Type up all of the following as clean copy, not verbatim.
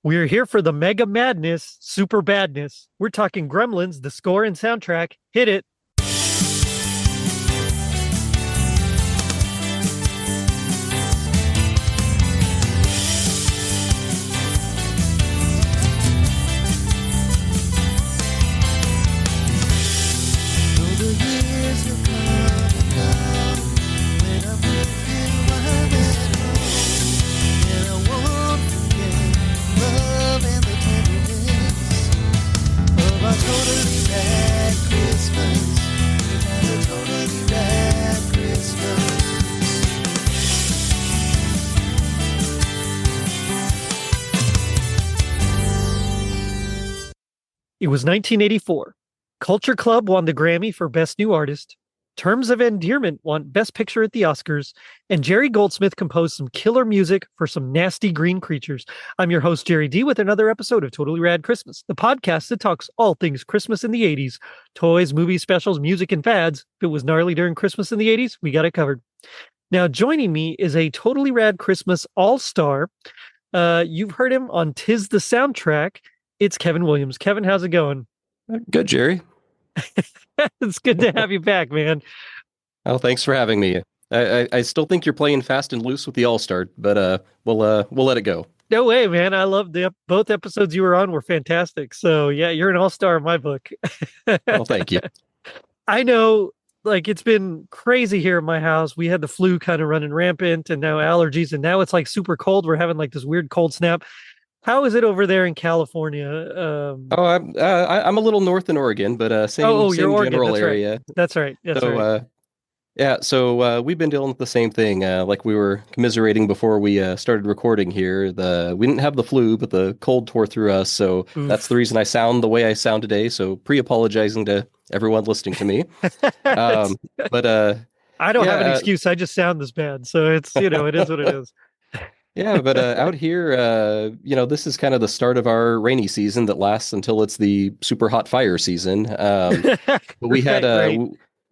We're here for the mega madness, super badness. We're talking Gremlins, the score and soundtrack. Hit it. It was 1984. Culture Club won the Grammy for Best New Artist. Terms of Endearment won Best Picture at the Oscars. And Jerry Goldsmith composed some killer music for some nasty green creatures. I'm your host, Jerry D, with another episode of Totally Rad Christmas, the podcast that talks all things Christmas in the 80s. Toys, movies, specials, music, and fads. If it was gnarly during Christmas in the 80s, we got it covered. Now, joining me is a Totally Rad Christmas all-star. You've heard him on Tis the Soundtrack. It's Kevin Williams. Kevin, how's it going? Good, Jerry. It's good to have you back, man. Oh, thanks for having me. I still think you're playing fast and loose with the All-Star, but we'll let it go. No way, man. I love both episodes you were on were fantastic. So yeah, you're an all-star in my book. Well, thank you. I know, like, it's been crazy here in my house. We had the flu kind of running rampant and now allergies, and now it's like super cold. We're having like this weird cold snap. How is it over there in California? I'm a little north in Oregon, but same you're Oregon. general That's area. Right. That's right. That's so, right. So we've been dealing with the same thing. Like we were commiserating before we started recording here. We didn't have the flu, but the cold tore through us. So Oof. That's the reason I sound the way I sound today. So pre-apologizing to everyone listening to me. But I don't have an excuse. I just sound this bad. So it's, it is what it is. Yeah, but out here, this is kind of the start of our rainy season that lasts until it's the super hot fire season. But we had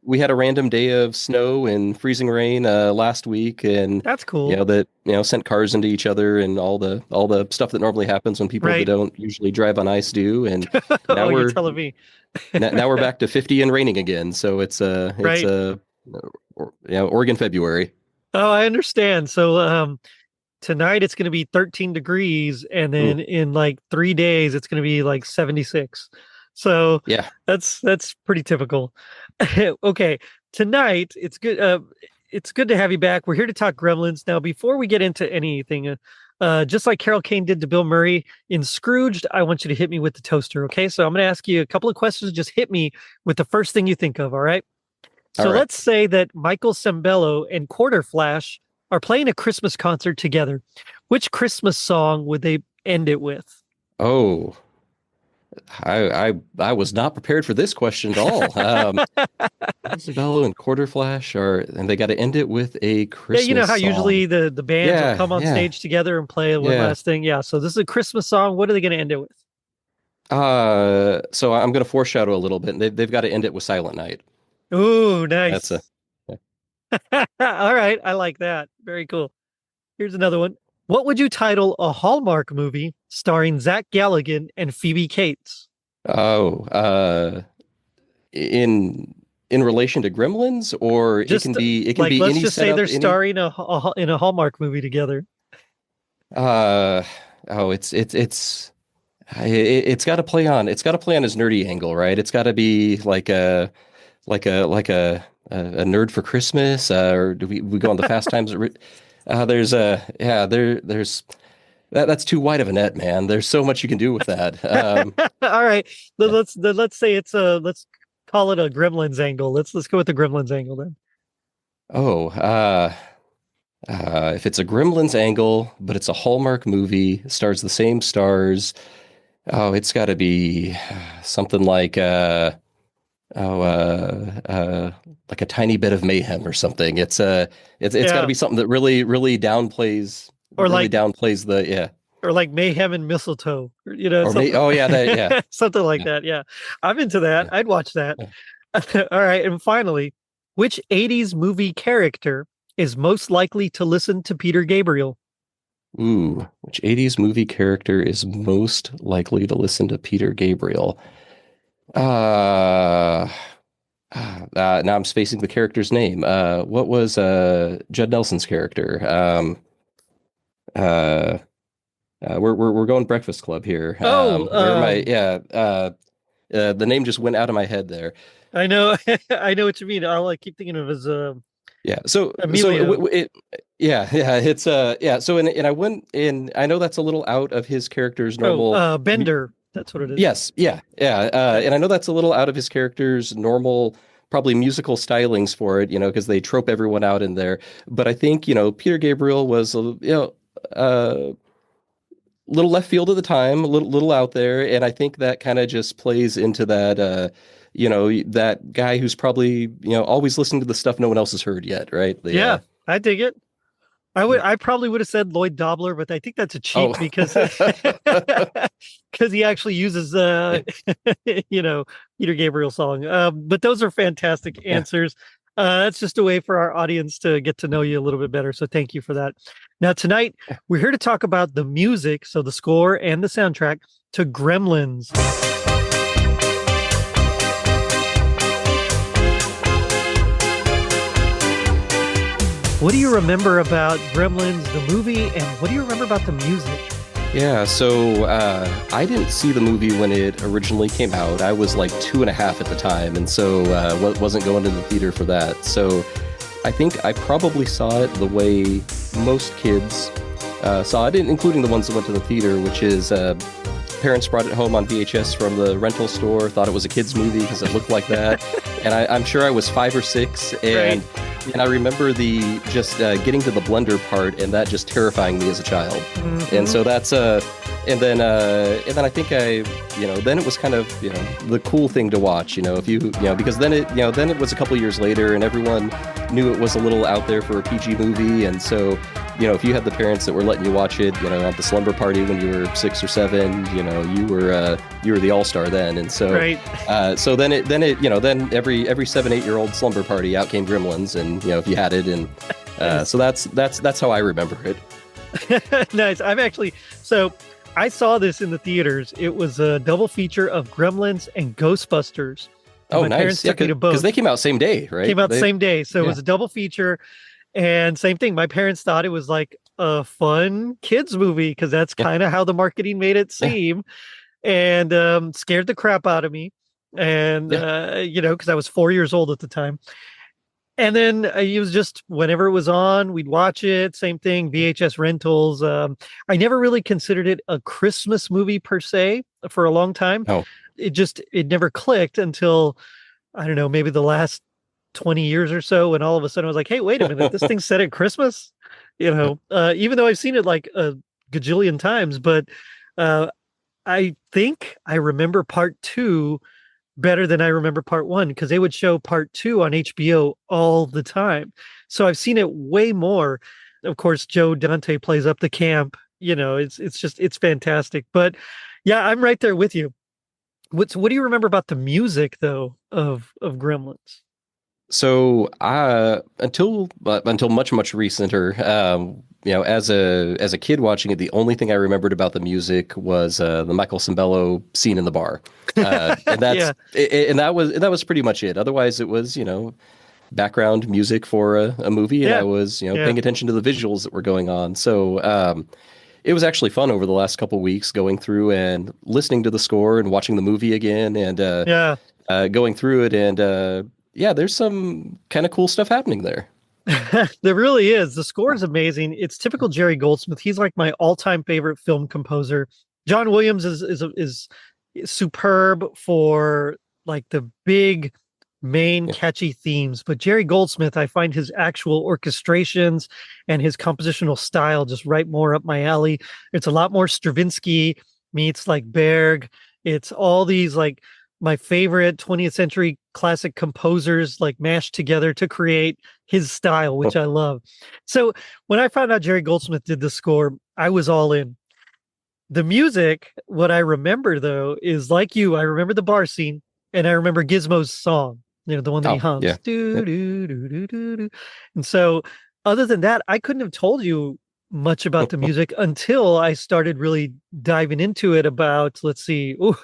we had a random day of snow and freezing rain last week, and that's cool. That sent cars into each other and all the stuff that normally happens when people that don't usually drive on ice do. And now you're telling me. now we're back to 50 and raining again. So it's Oregon February. Oh, I understand. So tonight it's going to be 13 degrees, and then in like 3 days it's going to be like 76. So yeah, that's pretty typical. Okay, tonight it's good. It's good to have you back. We're here to talk Gremlins. Now, before we get into anything, just like Carol Kane did to Bill Murray in Scrooged, I want you to hit me with the toaster. Okay, so I'm going to ask you a couple of questions. Just hit me with the first thing you think of. All right. So let's say that Michael Sembello and Quarterflash are playing a Christmas concert together. Which Christmas song would they end it with? Oh, I was not prepared for this question at all. Sembello and Quarterflash and they got to end it with a Christmas you know how song. Usually the bands will come on stage together and play one last thing. Yeah, so this is a Christmas song. What are they going to end it with? So I'm going to foreshadow a little bit. They've got to end it with Silent Night. Ooh, nice. All right. I like that. Very cool. Here's another one. What would you title a Hallmark movie starring Zach Galligan and Phoebe Cates? Oh, in relation to Gremlins, or it can be let's any just say they're starring in a Hallmark movie together. It's got to play on his nerdy angle, right? It's got to be like a nerd for Christmas, or do we go on the Fast Times? That's too wide of a net, man. There's so much you can do with that. All right, let's say let's call it a Gremlins angle. Let's go with the Gremlins angle then. If it's a Gremlins angle, but it's a Hallmark movie, stars the same stars. Oh, it's got to be something like like a tiny bit of mayhem or something. It's got to be something that really downplays or like Mayhem and Mistletoe, something like that. Yeah, I'm into that. I'd watch that. All right, and finally, which 80s movie character is most likely to listen to Peter Gabriel? Ooh, which 80s movie character is most likely to listen to Peter Gabriel? Uh, Now I'm spacing the character's name. What was Judd Nelson's character? Uh, we're going Breakfast Club here. Oh, Where am I? Yeah, the name just went out of my head there. I know, I know what you mean. I'll keep thinking of his Yeah. So Emilio. yeah, yeah, it's yeah. So and I went in. I know that's a little out of his character's Oh, normal. Bender. That's what it is. Yes, yeah, yeah. Yeah. And I know that's a little out of his character's normal, probably musical stylings for it, because they trope everyone out in there. But I think, Peter Gabriel was, a little left field at the time, a little out there. And I think that kind of just plays into that, that guy who's probably, always listening to the stuff no one else has heard yet, right? Yeah, I dig it. I probably would have said Lloyd Dobler, but I think that's a cheat Oh, because because he actually uses yeah, Peter Gabriel song. But those are fantastic yeah. answers. That's just a way for our audience to get to know you a little bit better. So thank you for that. Now tonight we're here to talk about the music, so the score and the soundtrack to Gremlins. What do you remember about Gremlins, the movie, and what do you remember about the music? Yeah, so I didn't see the movie when it originally came out. I was like 2.5 at the time, and so wasn't going to the theater for that. So I think I probably saw it the way most kids saw it, including the ones that went to the theater, which is parents brought it home on VHS from the rental store, thought it was a kid's movie because it looked like that. And I'm sure I was 5 or 6, and Right. and I remember the just getting to the blender part and that just terrifying me as a child. And Hmm. so that's and then I think then it was kind of the cool thing to watch, if because then it was a couple years later and everyone knew it was a little out there for a PG movie. And so if you had the parents that were letting you watch it, at the slumber party when you were 6 or 7, you were the all-star then. And so Right. so then every 7, 8-year-old slumber party out came Gremlins, and if you had it, and so that's how I remember it. Nice. So I saw this in the theaters. It was a double feature of Gremlins and Ghostbusters. And Oh, my parents nice. Yeah, took me to because both. they came out same day, right? Came out the They same day. So it Yeah. was a double feature. And same thing. My parents thought it was like a fun kids movie because that's Yeah. kind of how the marketing made it Yeah. seem. And scared the crap out of me. And, Yeah. because I was 4 years old at the time. And then it was just whenever it was on, we'd watch it. Same thing, VHS rentals. I never really considered it a Christmas movie per se for a long time. Oh. It never clicked until, I don't know, maybe the last 20 years or so. And all of a sudden I was like, hey, wait a minute, this thing's set at Christmas, even though I've seen it like a gajillion times, but uh, I think I remember part two better than I remember part one because they would show part two on HBO all the time. So I've seen it way more. Of course, Joe Dante plays up the camp. It's fantastic. But yeah, I'm right there with you. What do you remember about the music though of Gremlins? So until much recenter, as a kid watching it, the only thing I remembered about the music was the Michael Sembello scene in the bar, and Yeah, that was pretty much it. Otherwise, it was background music for a movie, and I yeah, was yeah. paying attention to the visuals that were going on. So it was actually fun over the last couple weeks going through and listening to the score and watching the movie again, and Yeah. going through it, and yeah, there's some kind of cool stuff happening there. There really is. The score is amazing. It's typical Jerry Goldsmith. He's like my all-time favorite film composer. John Williams is superb for like the big main Yeah. catchy themes, but Jerry Goldsmith, I find his actual orchestrations and his compositional style just right more up my alley. It's a lot more Stravinsky meets like Berg. It's all these like my favorite 20th century classic composers like mashed together to create his style, which I love. So when I found out Jerry Goldsmith did the score, I was all in. The music, what I remember though, is like you, I remember the bar scene and I remember Gizmo's song, the one that he Oh, hums. yeah. Do, Yep. do, do, do, do, do. And so other than that, I couldn't have told you much about the music until I started really diving into it about, let's see, ooh,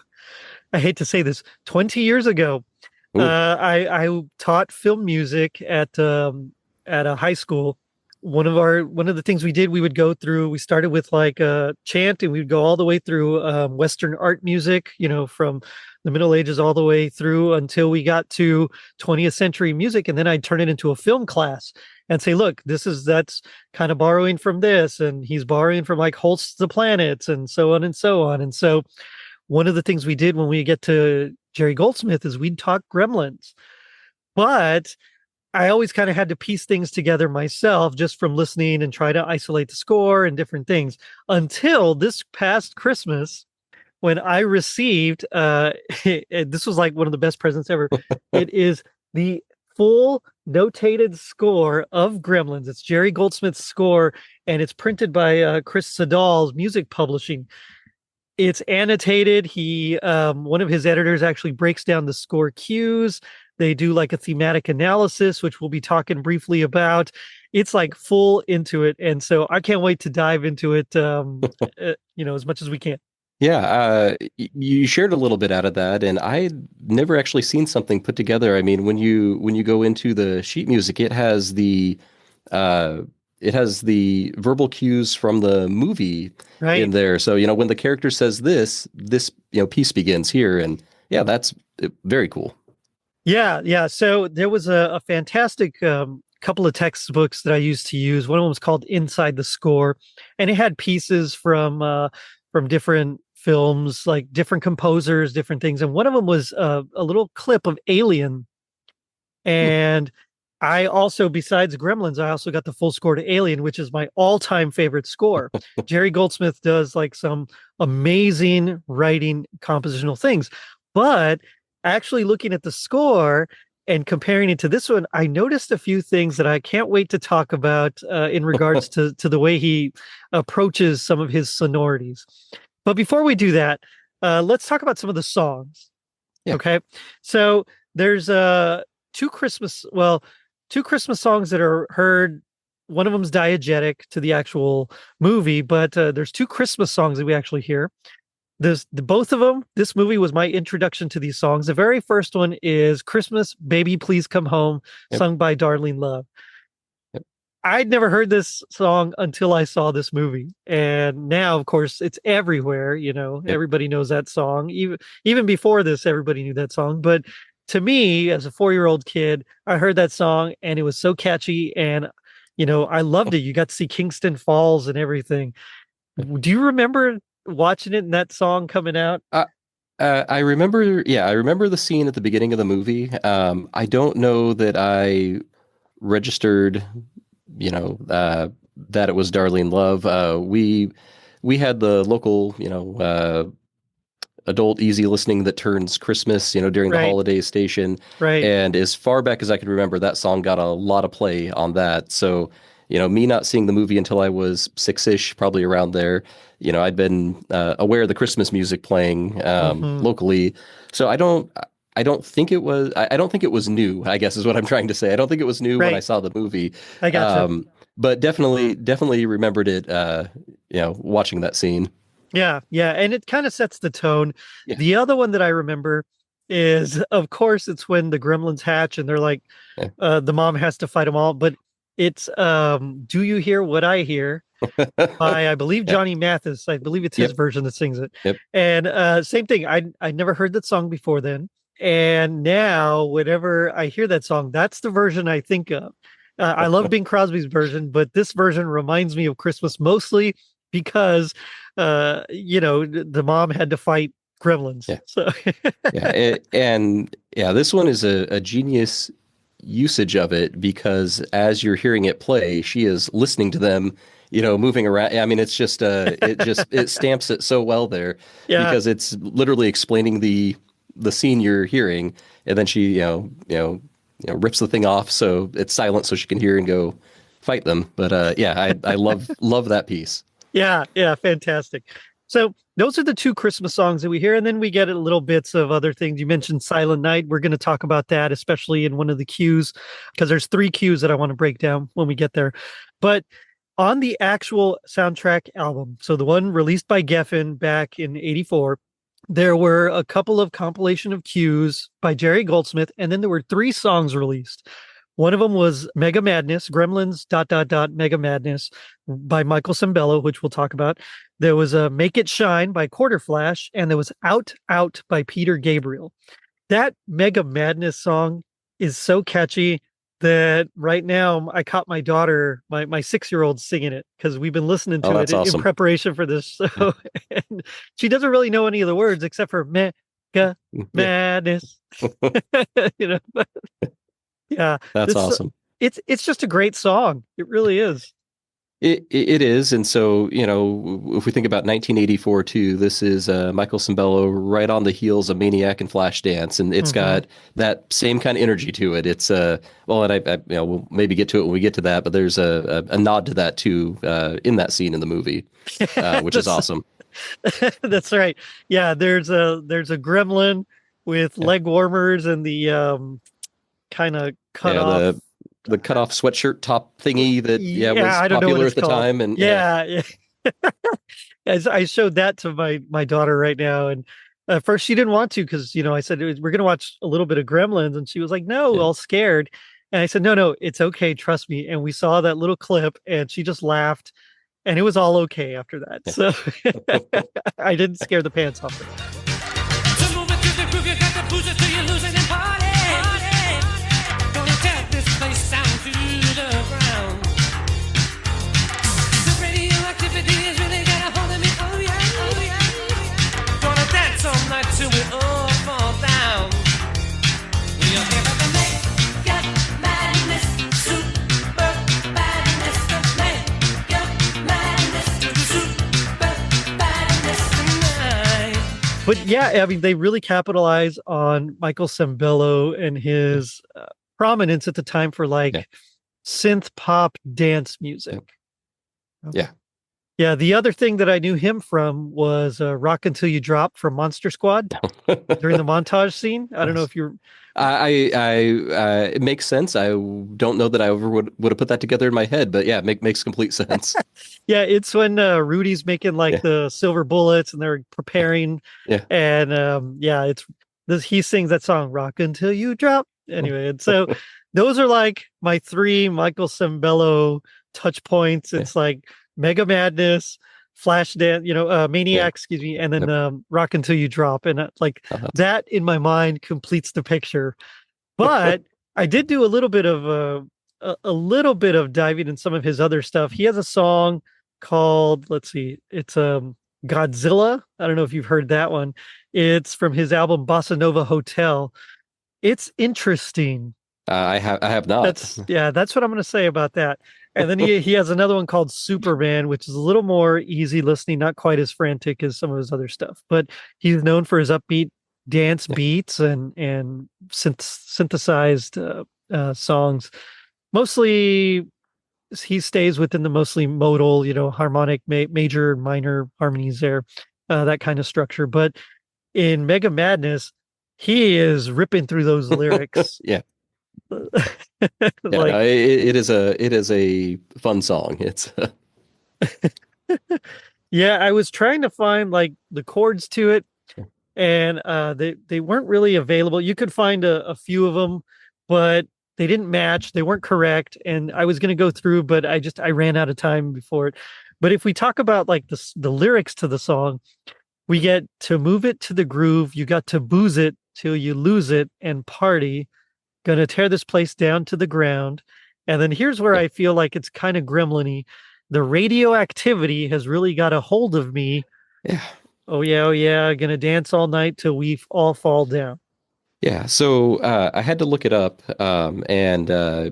I hate to say this, 20 years ago. Ooh. I taught film music at a high school. One of the things we did, we would go through, we started with like a chant and we'd go all the way through Western art music, from the Middle Ages all the way through until we got to 20th century music. And then I'd turn it into a film class and say, look, that's kind of borrowing from this. And he's borrowing from like Holst's The Planets and so on and so on. And so one of the things we did when we get to Jerry Goldsmith is we'd talk Gremlins. But I always kind of had to piece things together myself just from listening and try to isolate the score and different things until this past Christmas when I received this was like one of the best presents ever. It is the full notated score of Gremlins. It's Jerry Goldsmith's score and it's printed by Chris Sadal's Music Publishing. It's annotated. He one of his editors actually breaks down the score cues. They do like a thematic analysis, which we'll be talking briefly about. It's like full into it. And so I can't wait to dive into it, as much as we can. Yeah, you shared a little bit out of that, and I'd never actually seen something put together. I mean, when you go into the sheet music, uh, it has the verbal cues from the movie in Right. there. So, when the character says this piece begins here, and yeah, that's very cool. Yeah. Yeah. So there was a fantastic couple of textbooks that I used to use. One of them was called Inside the Score, and it had pieces from different films, like different composers, different things. And one of them was a little clip of Alien. Hmm. And I also, besides Gremlins, I also got the full score to Alien, which is my all-time favorite score. Jerry Goldsmith does like some amazing writing compositional things. But actually looking at the score and comparing it to this one, I noticed a few things that I can't wait to talk about in regards to the way he approaches some of his sonorities. But before we do that, let's talk about some of the songs. Yeah. Okay. So there's two Christmas, well, two Christmas songs that are heard. One of them's diegetic to the actual movie, but there's two Christmas songs that we actually hear. Both of them, this movie was my introduction to these songs. The very first one is Christmas, Baby Please Come Home, Yep. sung by Darlene Love. Yep. I'd never heard this song until I saw this movie. And now, of course, it's everywhere. Yep. Everybody knows that song. Even before this, everybody knew that song. But to me, as a 4-year-old kid, I heard that song and it was so catchy. And, I loved it. You got to see Kingston Falls and everything. Do you remember watching it and that song coming out? I remember, yeah, I remember the scene at the beginning of the movie. I don't know that I registered, that it was Darlene Love. We had the local, adult easy listening that turns Christmas, during the Right, holiday station. right. And as far back as I can remember, that song got a lot of play on that. So, me not seeing the movie until I was six-ish, probably around there, I'd been aware of the Christmas music playing Hmm. locally. So I don't think it was, I don't think it was new, I guess is what I'm trying to say. I don't think it was new when I Right. saw the movie. I gotcha. But definitely remembered it, watching that scene. Yeah, yeah, and it kind of sets the tone. Yeah. The other one that I remember is, of course, it's when the gremlins hatch and they're like, Yeah. the mom has to fight them all. But it's "Do You Hear What I Hear" by I believe Yeah. Johnny Mathis. I believe it's his Yep. version that sings it. Yep. And same thing. I never heard that song before then, and now whenever I hear that song, that's the version I think of. I love Bing Crosby's version, but this version reminds me of Christmas mostly because the mom had to fight gremlins. Yeah. So Yeah. And yeah, this one is a genius usage of it because as you're hearing it play, she is listening to them, moving around. I mean, it's just it stamps it so well there yeah, because it's literally explaining the scene you're hearing, and then she, rips the thing off so it's silent so she can hear and go fight them. But yeah, I love that piece. yeah, yeah, fantastic. So those are the two Christmas songs that we hear, and then we get a little bits of other things. You mentioned Silent Night. We're going to talk about that, especially in one of the cues, because there's three cues that I want to break down when we get there. But on the actual soundtrack album, so the one released by Geffen back in '84, there were a couple of compilation of cues by Jerry Goldsmith, and then there were three songs released. One of them was Mega Madness, Gremlins, Mega Madness by Michael Sembello, which we'll talk about. There was a Make It Shine by Quarterflash, and there was Out by Peter Gabriel. That Mega Madness song is so catchy that right now I caught my daughter, my 6-year-old, singing it because we've been listening Oh, to it that's in awesome. preparation for this Yeah. show. And she doesn't really know any of the words except for Mega Yeah. Madness. you know, but yeah, That's this awesome. it's just a great song. It really is. It is, and so if we think about 1984 too, this is Michael Sembello right on the heels of Maniac and Flashdance, and it's Hmm. got that same kind of energy to it. It's well, and we'll maybe get to it when we get to that, but there's a nod to that too in that scene in the movie, which is that's awesome. that's right. Yeah, there's a gremlin with Yeah, leg warmers and the kind of cut yeah, off. the cut off sweatshirt top thingy that Yeah, was I don't know what popular it's at the called. time, and yeah, Yeah, yeah. As I showed that to my daughter right now, and at first she didn't want to because I said we're gonna watch a little bit of Gremlins, and she was like, "No," yeah. all scared. And I said, "No, no, it's okay, trust me." And we saw that little clip, and she just laughed, and it was all okay after that. Yeah. So I didn't scare the pants off her. To move it to the groove, you got to boost it till you're losing and party. Gonna tear this place down to the ground. The radioactivity is really got a hold of me. Oh yeah, oh yeah. Gonna dance all night till we all fall down. We are here for the mega madness, super badness, the mega madness, super badness tonight. But yeah, I mean, they really capitalize on Michael Sembello and his prominence at the time for Yeah, synth pop dance yeah, music. yeah. Yeah, the other thing that I knew him from was Rock Until You Drop from Monster Squad during the montage scene. I don't know Nice. if you're. It makes sense. I don't know that I ever would have put that together in my head, but yeah, makes complete sense. Yeah, it's when Rudy's making like Yeah, the silver bullets and they're preparing. yeah. And yeah, it's this. He sings that song, Rock Until You Drop. Anyway, and so those are like my three Michael Sembello touch points. Yeah, It's like Mega Madness, Flashdance, yeah. Maniac, excuse me, and then Yep. Rock Until You Drop. And like Oh, that's that in my mind completes the picture. But I did do a little bit of a little bit of diving in some of his other stuff. He has a song called, let's see, it's Godzilla. I don't know if you've heard that one. It's from his album Bossa Nova Hotel. It's interesting. I have not. That's what I'm going to say about that. And then he has another one called Superman, which is a little more easy listening, not quite as frantic as some of his other stuff. But he's known for his upbeat dance Yeah, beats and synthesized songs. Mostly, he stays within the mostly modal, harmonic, major, minor harmonies there, that kind of structure. But in Mega Madness, he is ripping through those lyrics. yeah, yeah. Like, No, it is a fun song. It's yeah, I was trying to find like the chords to it, and they weren't really available. You could find a few of them, but they didn't match. They weren't correct, and I was going to go through, but I ran out of time before it. But if we talk about like the lyrics to the song, we get to move it to the groove. You got to booze it till you lose it and party. Gonna tear this place down to the ground. And then here's where yeah, I feel like it's kind of gremlin-y. The radioactivity has really got a hold of me. yeah. Oh yeah, gonna dance all night till we all fall down. Yeah, so I had to look it up, and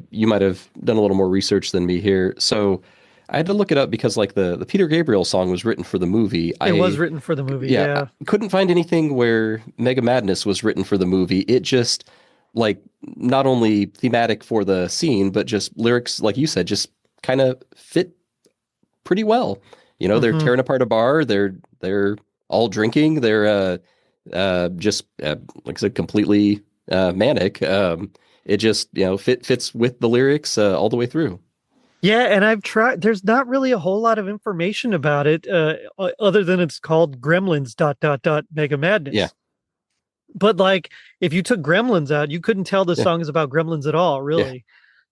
you might have done a little more research than me here. So I had to look it up because, like, the Peter Gabriel song was written for the movie. It was written for the movie, Yeah, I yeah. couldn't find anything where Mega Madness was written for the movie. It just, like, not only thematic for the scene, but just lyrics, like you said, just kind of fit pretty well. They're Hmm. tearing apart a bar. They're all drinking. They're just like I said, completely manic. It just fits with the lyrics all the way through. Yeah, and I've tried. There's not really a whole lot of information about it, other than it's called Gremlins dot dot dot Mega Yeah, Madness. But like, if you took Gremlins out, you couldn't tell the yeah, song is about Gremlins at all, yeah, really.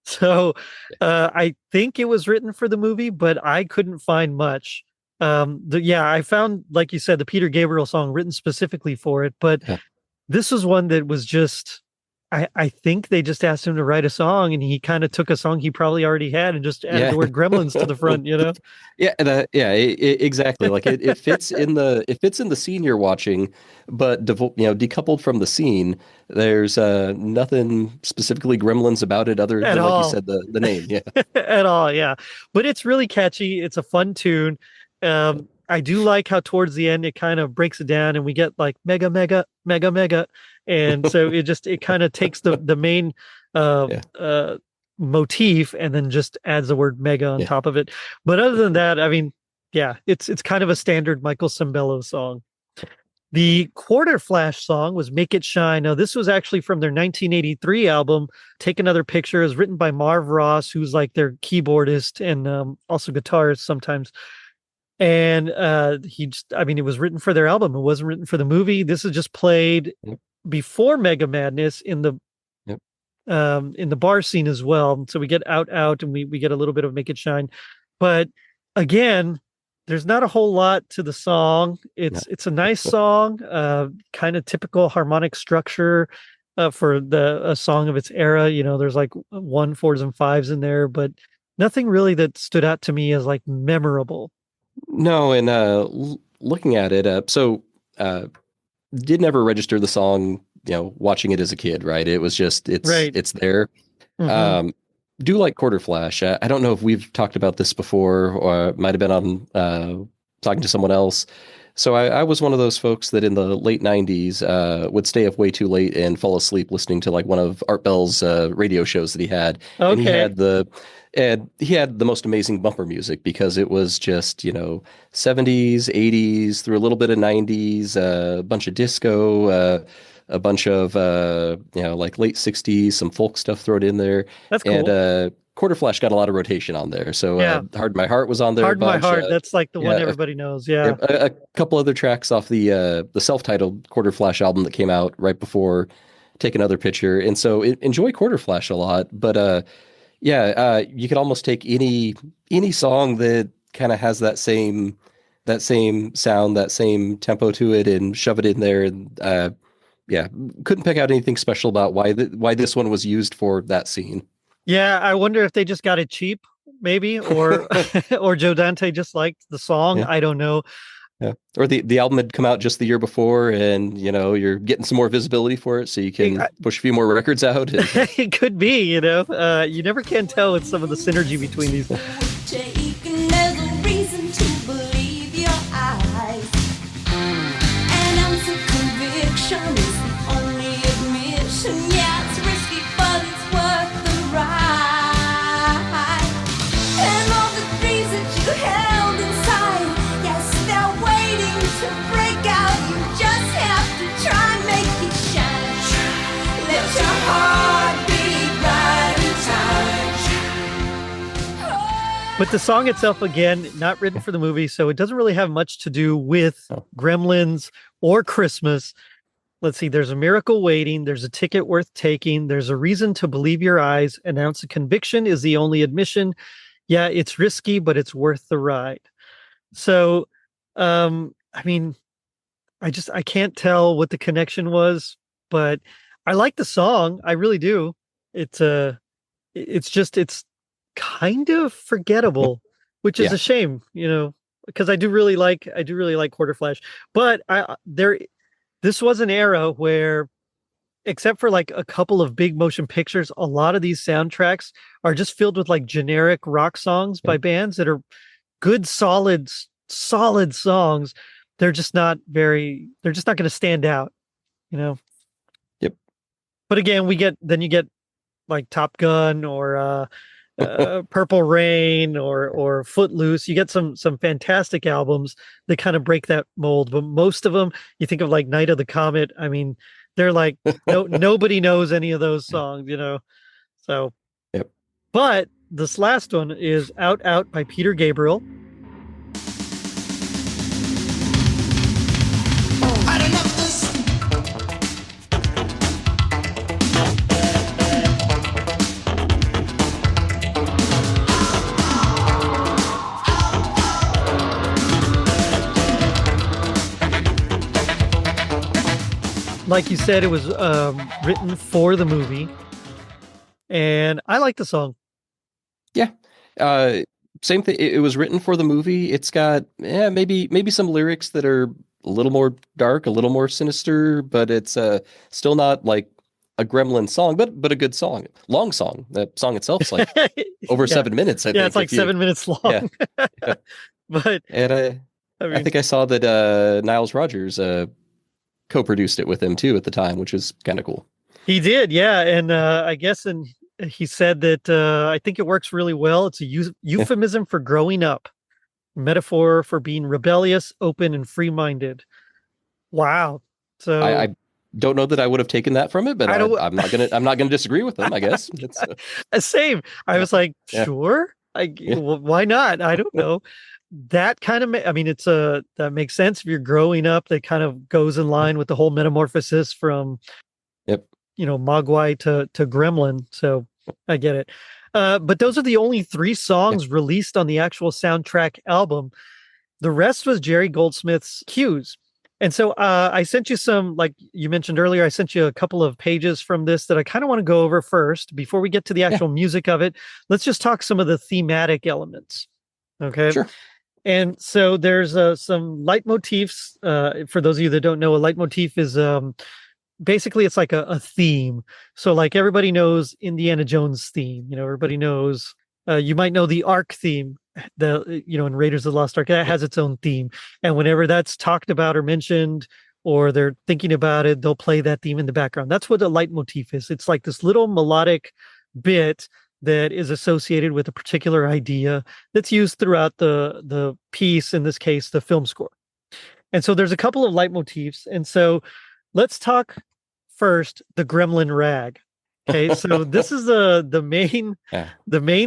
So, yeah. I think it was written for the movie, but I couldn't find much. Yeah, I found, like you said, the Peter Gabriel song written specifically for it, but Yeah. this was one that was just. I think they just asked him to write a song, and he kind of took a song he probably already had and just added Yeah. the word Gremlins to the front, you know? Yeah, exactly. Like it fits in the scene you're watching, but decoupled from the scene. There's nothing specifically Gremlins about it other At than like you all. said the name. Yeah. At all, yeah. But it's really catchy. It's a fun tune. I do like how towards the end it kind of breaks it down and we get like mega, mega, mega, mega. And so it kind of takes the main uh Yeah. motif and then just adds the word mega on Yeah. top of it. But other than that, I mean, yeah, it's kind of a standard Michael Sembello song. The Quarterflash song was Make It Shine. Now, this was actually from their 1983 album, Take Another Picture. It was written by Marv Ross, who's like their keyboardist and also guitarist sometimes. And I mean, it was written for their album. It wasn't written for the movie. This is just played Yep. before Mega Madness Yep. in the bar scene as well. So we get out, and we get a little bit of Make It Shine. But again, there's not a whole lot to the song. No. It's a nice song, kind of typical harmonic structure for a song of its era. You know, there's like 1/4s and 5s in there, but nothing really that stood out to me as like memorable. No, and looking at it, uh did never register the song, watching it as a kid, right? It was just Right. it's there. Hmm. Um, do like Quarterflash. I don't know if we've talked about this before, or it might have been on talking to someone else. So I was one of those folks that in the late '90s would stay up way too late and fall asleep listening to like one of Art Bell's radio shows that he had, and Okay. he had the most amazing bumper music because it was just '70s, '80s through a little bit of '90s, a bunch of disco. A bunch of like late '60s, some folk stuff thrown in there, That's and cool. Quarterflash got a lot of rotation on there. So Yeah. Hard My Heart was on there a Hard in My bunch. Heart. That's like the one Yeah, everybody knows. yeah, Yeah. a couple other tracks off the self-titled Quarterflash album that came out right before Take Another Picture. And so enjoy Quarterflash a lot, but you could almost take any song that kind of has that same sound, that same tempo to it, and shove it in there. And yeah, couldn't pick out anything special about why this one was used for that scene. Yeah, I wonder if they just got it cheap, maybe, or or Joe Dante just liked the song. Yeah. I don't know. Yeah. Or the album had come out just the year before, and you're getting some more visibility for it, so you can push a few more records out. And, It could be, you know. You never can tell with some of the synergy between these. Taken as a reason to believe your eyes. An ounce of conviction is the only admission. Yeah, it's risky, but it's worth the ride. And all the dreams that you held inside, yes, they're waiting to break out. You just have to try, make it shine. Let your heart beat right in time. But the song itself, again, not written for the movie, so it doesn't really have much to do with Oh. Gremlins or Christmas. Let's see, there's a miracle waiting, there's a ticket worth taking, there's a reason to believe your eyes, an ounce of conviction is the only admission. Yeah, it's risky, but it's worth the ride. So, I mean, I can't tell what the connection was, but I like the song. I really do. It's kind of forgettable, which is Yeah. a shame, you know, because I do really like Quarterflash. But this was an era where, except for like a couple of big motion pictures, a lot of these soundtracks are just filled with like generic rock songs by bands that are good, solid songs. They're just not going to stand out, you know? Yep. But again, you get like Top Gun or Purple Rain or Footloose. You get some fantastic albums that kind of break that mold. But most of them, you think of like Night of the Comet. I mean, they're like nobody knows any of those songs, you know. So, Yep. but this last one is Out Out by Peter Gabriel. Had enough of this. Like you said, it was written for the movie, and I like the song. Yeah. Same thing. It was written for the movie. It's got maybe some lyrics that are a little more dark, a little more sinister, but it's still not like a Gremlin song, but a good song. Long song. The song itself's like over Yeah. 7 minutes, I think. Yeah, it's like 7 minutes long. Yeah. But And I I mean, think I saw that Niles Rodgers co-produced it with him too at the time, which was kind of cool. he did, yeah. And I guess he said that I think it works really well. It's a euphemism for growing up, metaphor for being rebellious, open, and free-minded. Wow. So I don't know that I would have taken that from it, but I don't- I'm not gonna disagree with them, I guess. It's, same. I was like, Yeah. sure. Well, why not? I don't know. That kind of, I mean, that makes sense. If you're growing up, that kind of goes in line with the whole metamorphosis from, Yep. mogwai to gremlin. So I get it. But those are the only 3 songs released on the actual soundtrack album. The rest was Jerry Goldsmith's cues. And so I sent you some, like you mentioned earlier, I sent you a couple of pages from this that I kind of want to go over first before we get to the actual music of it. Let's just talk some of the thematic elements. Okay. Sure. And so there's some leitmotifs. For those of you that don't know, a leitmotif is basically it's like a theme. So like everybody knows Indiana Jones theme. Everybody knows. You might know the Ark theme. In Raiders of the Lost Ark, that has its own theme. And whenever that's talked about or mentioned, or they're thinking about it, they'll play that theme in the background. That's what a leitmotif is. It's like this little melodic bit that is associated with a particular idea that's used throughout the piece, in this case, the film score. And so there's a couple of leitmotifs. And so let's talk first the Gremlin rag. Okay, so this is the main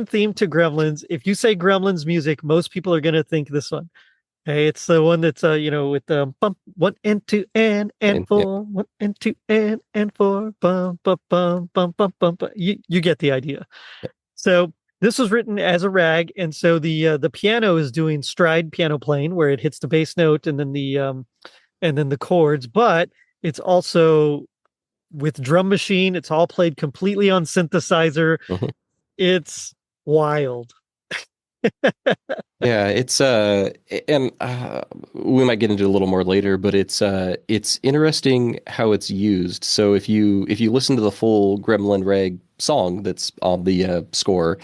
theme to Gremlins. If you say Gremlins music, most people are going to think this one. Okay, it's the one that's with the bump 1 and 2 and 4 1 and 2 and 4 bum bum bum bum bum bum. You get the idea. So this was written as a rag, and so the piano is doing stride piano playing where it hits the bass note and then the chords, but it's also with drum machine. It's all played completely on synthesizer. Mhm. It's wild. Yeah, it's and we might get into it a little more later, but it's interesting how it's used. So if you listen to the full Gremlin Rag song that's on the score,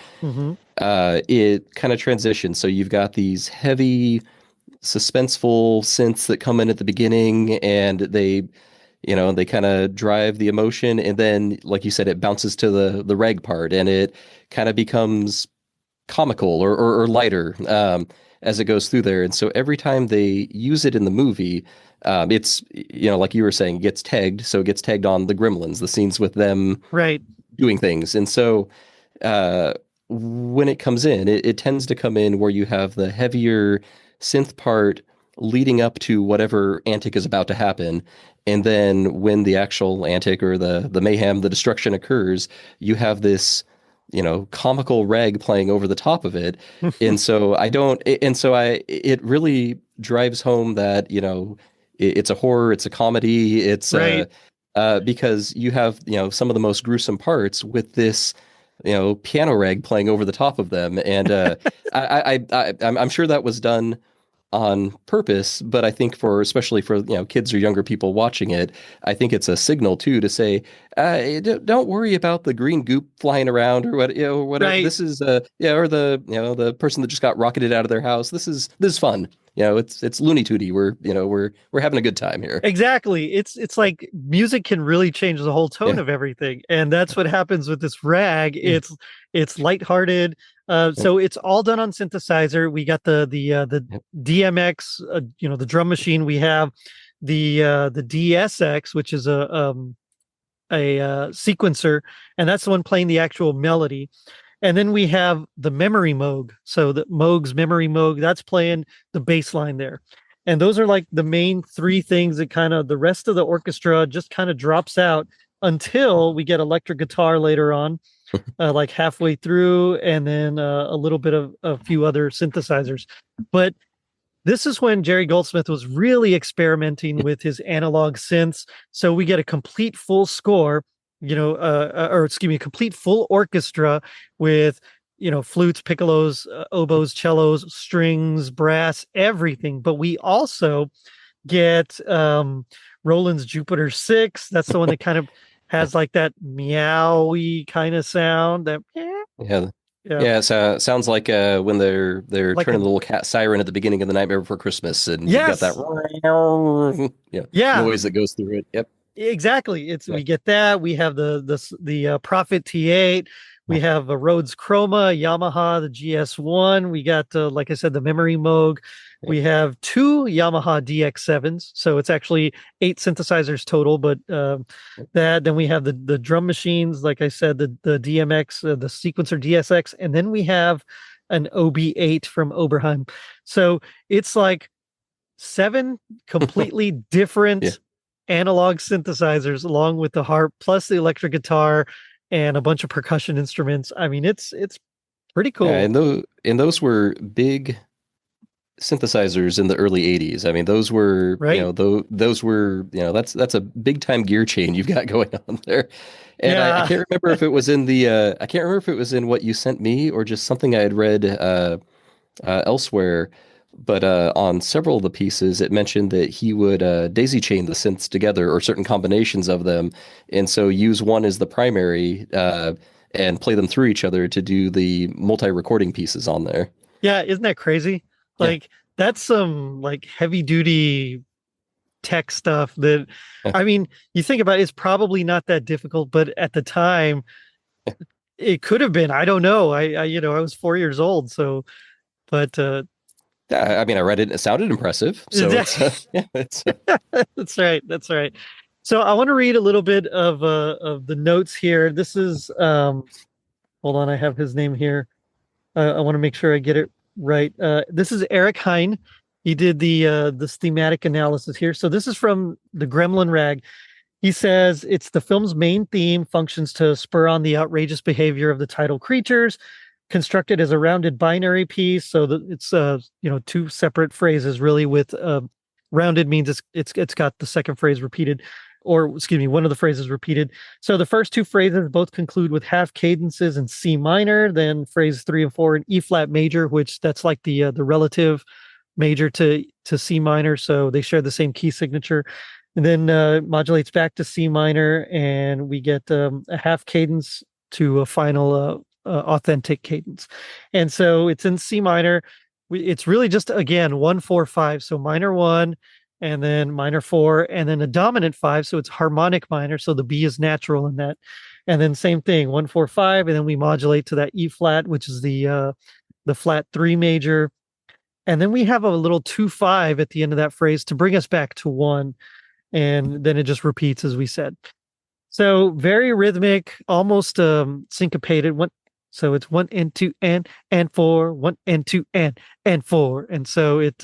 it kind of transitions. So you've got these heavy, suspenseful synths that come in at the beginning, and they kind of drive the emotion, and then, like you said, it bounces to the rag part, and it kind of becomes comical or lighter as it goes through there. And so every time they use it in the movie, it's like you were saying, it gets tagged. So it gets tagged on the Gremlins, the scenes with them Right. doing things. And so when it comes in, it tends to come in where you have the heavier synth part leading up to whatever antic is about to happen. And then when the actual antic or the mayhem, the destruction occurs, you have this comical rag playing over the top of it. And so it really drives home that, it's a horror, it's a comedy, it's Right. because you have, some of the most gruesome parts with this, piano rag playing over the top of them. And I'm sure that was done on purpose, but I think especially for kids or younger people watching it, I think it's a signal too to say, don't worry about the green goop flying around or whatever. Right. This is or the person that just got rocketed out of their house. This is fun. It's Looney Tuny. We're having a good time here. Exactly. It's like music can really change the whole tone of everything, and that's what happens with this rag. It's lighthearted. So it's all done on synthesizer. We got the DMX, the drum machine. We have the DSX, which is a sequencer, and that's the one playing the actual melody. And then we have the memory Moog. So the Moog's memory Moog, that's playing the bass line there. And those are like the main three things that kind of the rest of the orchestra just kind of drops out until we get electric guitar later on, like halfway through, and then a little bit of a few other synthesizers. But this is when Jerry Goldsmith was really experimenting with his analog synths. So we get a complete full score, or excuse me, a complete full orchestra with, flutes, piccolos, oboes, cellos, strings, brass, everything. But we also get Roland's Jupiter-6. That's the one that kind of has like that meowy kind of sound. That Yeah. Yeah, so sounds like when they're Like turning a- the little cat siren at the beginning of the Nightmare Before Christmas, and Yes. you've got that Yeah. noise that goes through it. Yep. Exactly. Yeah. We get that. We have the Prophet T8. We have a Rhodes Chroma, Yamaha, the GS1. We got, like I said, the Memory Moog. We have two Yamaha DX7s, so it's actually 8 synthesizers total. But that then we have the drum machines, like I said, the DMX, the sequencer DSX, and then we have an OB8 from Oberheim. So it's like 7 completely different Yeah. analog synthesizers, along with the harp, plus the electric guitar and a bunch of percussion instruments. I mean, it's pretty cool. Yeah, and those were big synthesizers in the early 80s. I mean, those were, Right. those were, that's a big time gear chain you've got going on there. And I Yeah. can't remember if it was in I can't remember if it was in what you sent me or just something I had read elsewhere. But on several of the pieces, it mentioned that he would daisy chain the synths together or certain combinations of them. And so use one as the primary and play them through each other to do the multi-recording pieces on there. Yeah, isn't that crazy? Yeah. Like that's some like heavy duty tech stuff that I mean, you think about it, it's probably not that difficult, but at the time it could have been. I don't know. I was 4 years old, so but Yeah, I mean, I read it and it sounded impressive. So it's that's right. That's right. So I want to read a little bit of the notes here. This is hold on, I have his name here. I want to make sure I get it right. This is Eric Hein. He did this thematic analysis here. So this is from the Gremlin Rag. He says it's the film's main theme functions to spur on the outrageous behavior of the title creatures, constructed as a rounded binary piece. So that it's 2 separate phrases really. With rounded means it's got the second phrase repeated, or excuse me, one of the phrases repeated. So the first 2 phrases both conclude with half cadences in C minor, then phrase 3 and 4 in E flat major, which that's like the relative major to C minor. So they share the same key signature, and then modulates back to C minor, and we get a half cadence to a final authentic cadence. And so it's in C minor. It's really just, again, 1 4 5. So minor 1, and then minor 4, and then a dominant 5. So it's harmonic minor. So the B is natural in that. And then same thing, 1 4 5, and then we modulate to that E flat, which is the flat 3 major. And then we have a little 2 5 at the end of that phrase to bring us back to 1. And then it just repeats, as we said. So very rhythmic, almost syncopated. So it's 1 and 2 and 4, 1 and 2 and 4. And so it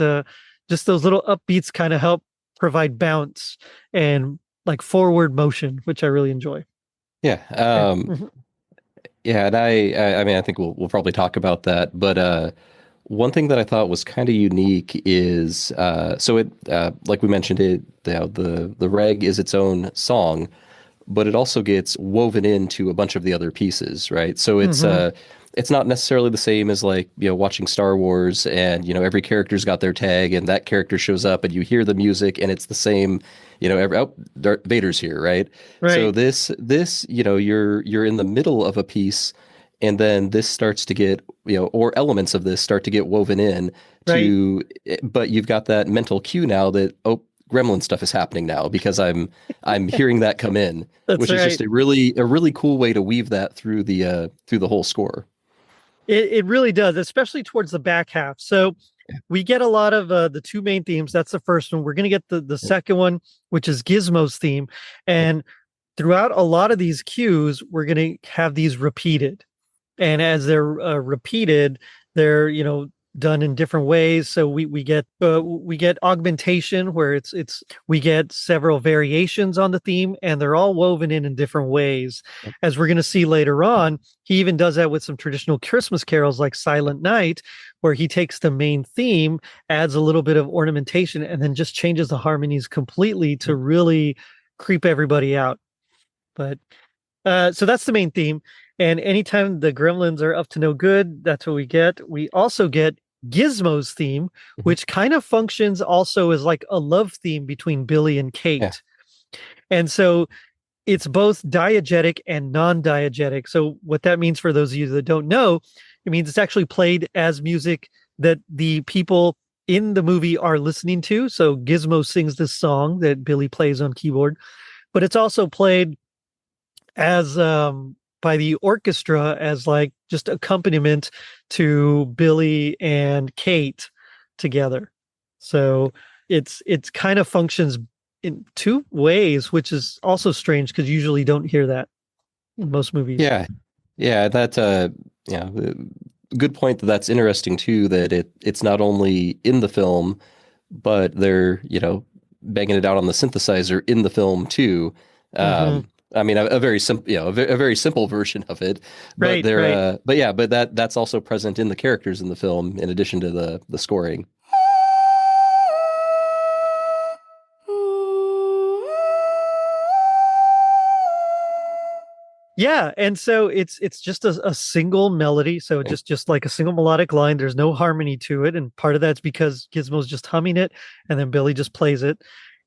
just those little upbeats kind of help provide bounce and like forward motion, which I really enjoy. Yeah. Yeah, and I mean, I think we'll probably talk about that, but one thing that I thought was kind of unique is so it like we mentioned, the reg is its own song, but it also gets woven into a bunch of the other pieces, right? So it's not necessarily the same as like, watching Star Wars and, every character's got their tag and that character shows up and you hear the music and it's the same, Darth Vader's here, right? Right. So this, you're in the middle of a piece and then this starts to get, or elements of this start to get woven in to, but you've got that mental cue now that, Gremlin stuff is happening now because I'm hearing that come in, which is just a really cool way to weave that through the whole score. It really does, especially towards the back half. So we get a lot of the 2 main themes. That's the first one. We're going to get the second one, which is Gizmo's theme. And throughout a lot of these cues, we're going to have these repeated. and as they're repeated, they're done in different ways. So we get augmentation, where we get several variations on the theme, and they're all woven in different ways. As we're going to see later on, he even does that with some traditional Christmas carols like Silent Night, where he takes the main theme, adds a little bit of ornamentation, and then just changes the harmonies completely to really creep everybody out. But so that's the main theme. And anytime the Gremlins are up to no good, that's what we get. We also get Gizmo's theme, which kind of functions also as like a love theme between Billy and Kate. Yeah. And so it's both diegetic and non-diegetic. So what that means for those of you that don't know, it means it's actually played as music that the people in the movie are listening to. So Gizmo sings this song that Billy plays on keyboard, but it's also played as by the orchestra as like just accompaniment to Billy and Kate together. So it's kind of functions in two ways, which is also strange because you usually don't hear that in most movies. Yeah, that good point. That's interesting too, that it's not only in the film, but they're banging it out on the synthesizer in the film too. I mean, a very simple, a very simple version of it, but that's also present in the characters in the film, in addition to the scoring. Yeah, and so it's just a single melody, so just like a single melodic line. There's no harmony to it, and part of that's because Gizmo's just humming it, and then Billy just plays it.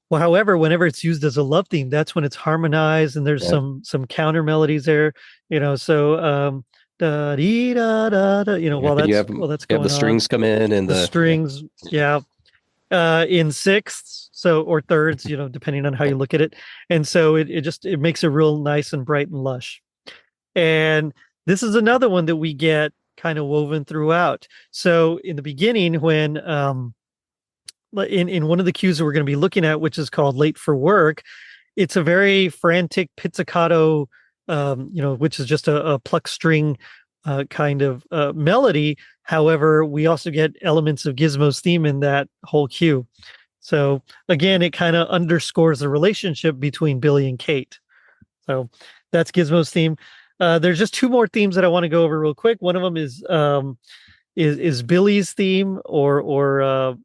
Well, however, whenever it's used as a love theme, that's when it's harmonized, and there's some counter melodies there, so da dee da da da, while that's going on. The strings come in, and the strings, in sixths, or thirds, depending on how you look at it, and so it makes it real nice and bright and lush. And this is another one that we get kind of woven throughout. So in the beginning, when in one of the cues that we're going to be looking at, which is called Late for Work, it's a very frantic pizzicato, which is just a pluck string kind of melody. However, we also get elements of Gizmo's theme in that whole cue. So again, it kind of underscores the relationship between Billy and Kate. So that's Gizmo's theme. There's just two more themes that I want to go over real quick. One of them is Billy's theme, or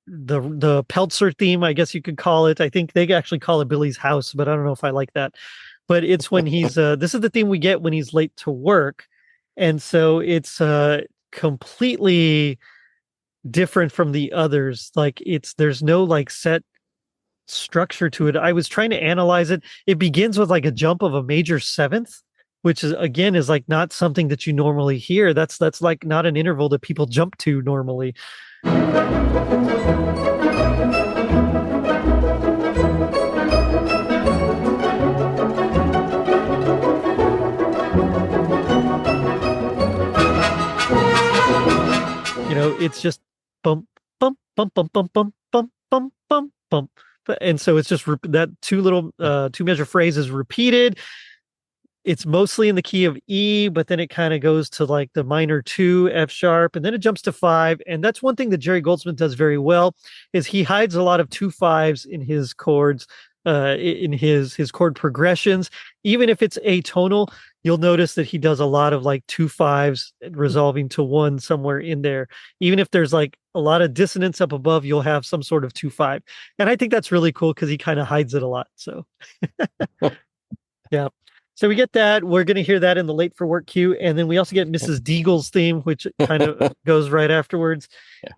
the Peltzer theme, I guess you could call it. I think they actually call it Billy's house, but I don't know if I like that. But it's when he's this is the theme we get when he's late to work, and so it's completely different from the others. Like there's no like set structure to it. I was trying to analyze it. It begins with like a jump of a major seventh, which is like not something that you normally hear. That's like not an interval that people jump to normally. It's just bump, bump, bump, bump, bump, bump, bump, bump, bump, bump. And so it's just that two measure phrase is repeated. It's mostly in the key of E, but then it kind of goes to like the minor 2 F sharp, and then it jumps to 5. And that's one thing that Jerry Goldsmith does very well, is he hides a lot of 2 5s in his chords, in his chord progressions. Even if it's atonal, you'll notice that he does a lot of like 2 5s resolving to 1 somewhere in there. Even if there's like a lot of dissonance up above, you'll have some sort of 2 5. And I think that's really cool because he kind of hides it a lot. So yeah. So we get that. We're going to hear that in the Late for Work cue. And then we also get Mrs. Deagle's theme, which kind of goes right afterwards. Yeah.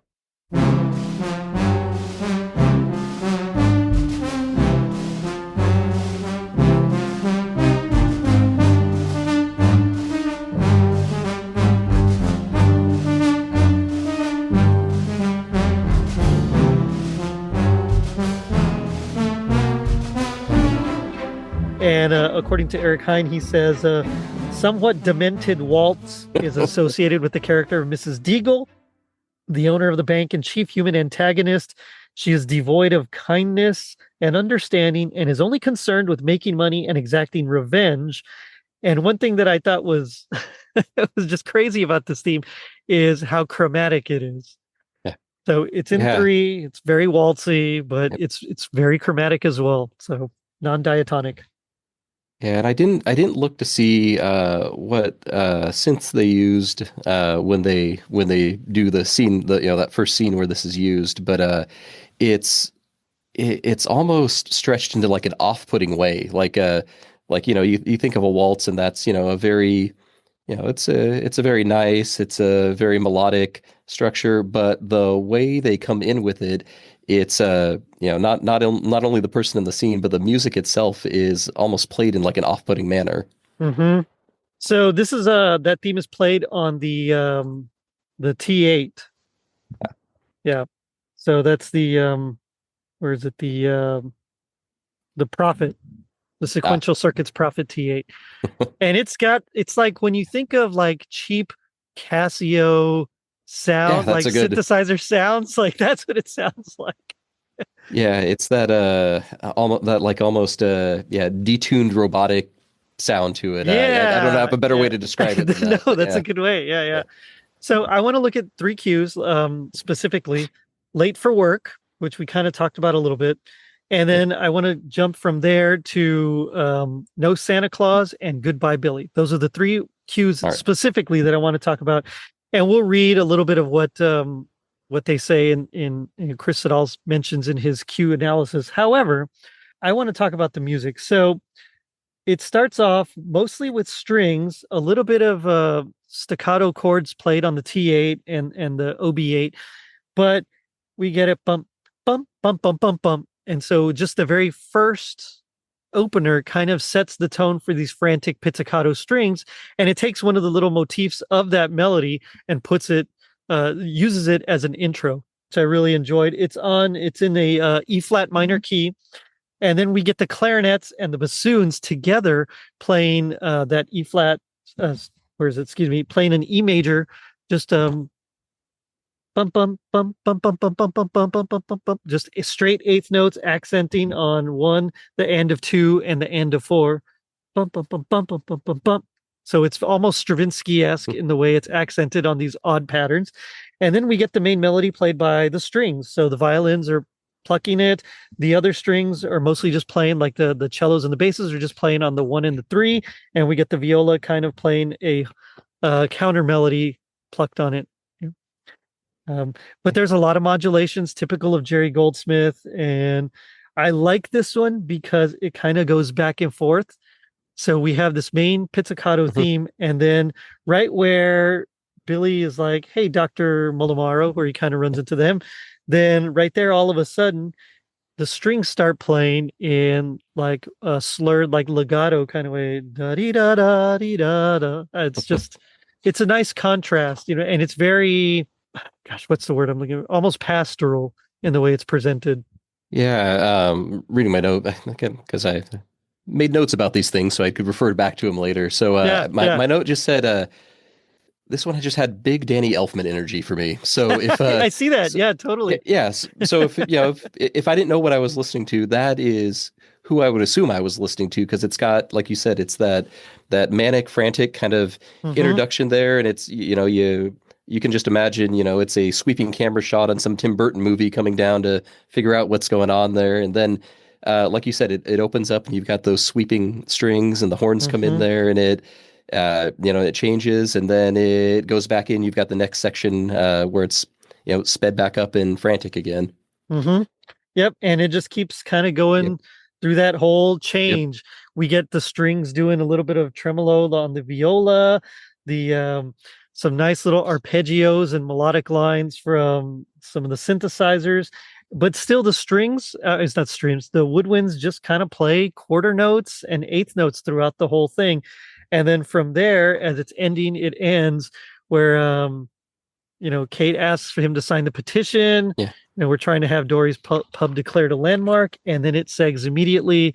And according to Eric Hine, he says, somewhat demented waltz is associated with the character of Mrs. Deagle, the owner of the bank and chief human antagonist. She is devoid of kindness and understanding and is only concerned with making money and exacting revenge. And one thing that I thought was was just crazy about this theme is how chromatic it is. Yeah. So it's in Yeah. 3, it's very waltzy, but Yep. it's very chromatic as well. So non-diatonic. Yeah, and I didn't look to see what synths they used when they do the scene, that first scene where this is used, but it's it's almost stretched into like an off-putting way, like you think of a waltz, and that's a very it's a very nice, it's a very melodic structure, but the way they come in with it, it's not only the person in the scene, but the music itself is almost played in like an off-putting manner. Hmm. So this is that theme is played on the T8. Yeah. So that's the where is it? The Prophet, the Ah, sequential circuits Prophet T8. And it's like when you think of like cheap Casio yeah, sound, that's like a good. synthesizer sounds, like that's what it sounds like. Yeah, it's that almost yeah, detuned robotic sound to it. I don't Yeah, have a better way yeah. to describe it than that, No, but that's a yeah. good way. Yeah, yeah. Yeah. So I want to look at 3 cues, specifically late for work, which we kind of talked about a little bit. And Yep. then I want to jump from there to No Santa Claus and Goodbye Billy. Those are the 3 cues All right. specifically that I want to talk about. And we'll read a little bit of what they say in Chris Siddall's mentions in his cue analysis. However, I want to talk about the music. So it starts off mostly with strings, a little bit of staccato chords played on the T8 and the OB8, but we get it bump, bump, bump, bump, bump, bump. And so just the very first opener kind of sets the tone for these frantic pizzicato strings. And it takes one of the little motifs of that melody and uses it as an intro, which I really enjoyed. It's in a E flat minor key. And then we get the clarinets and the bassoons together playing that E flat, where is it? Excuse me, playing an E major, just bum bum bum bum bum bum bum bum bum bum bum bum bum, just straight eighth notes accenting on one, the end of 2, and the end of 4. Bum bum bum bum bum bum bum bum. So it's almost Stravinsky-esque in the way it's accented on these odd patterns. And then we get the main melody played by the strings. So the violins are plucking it. The other strings are mostly just playing, like the cellos and the basses are just playing on the 1 and the 3. And we get the viola kind of playing a counter melody plucked on it. Um, but there's a lot of modulations typical of Jerry Goldsmith. And I like this one because it kind of goes back and forth. So we have this main pizzicato Mhm. theme, and then right where Billy is like, "Hey, Dr. Molimaro," where he kind of runs into them, then right there, all of a sudden, the strings start playing in like a slurred, like legato kind of way. Da dee da da dee da da. It's a nice contrast, and it's very, gosh, what's the word I'm looking for? Almost pastoral in the way it's presented. Yeah, reading my note again because I made notes about these things so I could refer back to them later. So Yeah, my yeah. my note just said this one had just had big Danny Elfman energy for me. So if I see that. so, Yeah, yeah, totally. yes. So if I didn't know what I was listening to, that is who I would assume I was listening to, because it's got, like you said, it's that manic, frantic kind of Hmm. introduction there, and it's you can just imagine, it's a sweeping camera shot on some Tim Burton movie coming down to figure out what's going on there, and then like you said, it opens up and you've got those sweeping strings and the horns come in Hmm. there, and it changes, and then it goes back in. You've got the next section where it's sped back up and frantic again. Hmm. Yep. And it just keeps kind of Yep. going through that whole Yep. change. We get the strings doing a little bit of tremolo on the viola, the some nice little arpeggios and melodic lines from some of the synthesizers, but still the strings, it's not strings, the woodwinds just kind of play quarter notes and eighth notes throughout the whole thing. And then from there, as it's ending, it ends where Kate asks for him to sign the petition. Yeah. We're trying to have Dory's pub declared a landmark, and then it segs immediately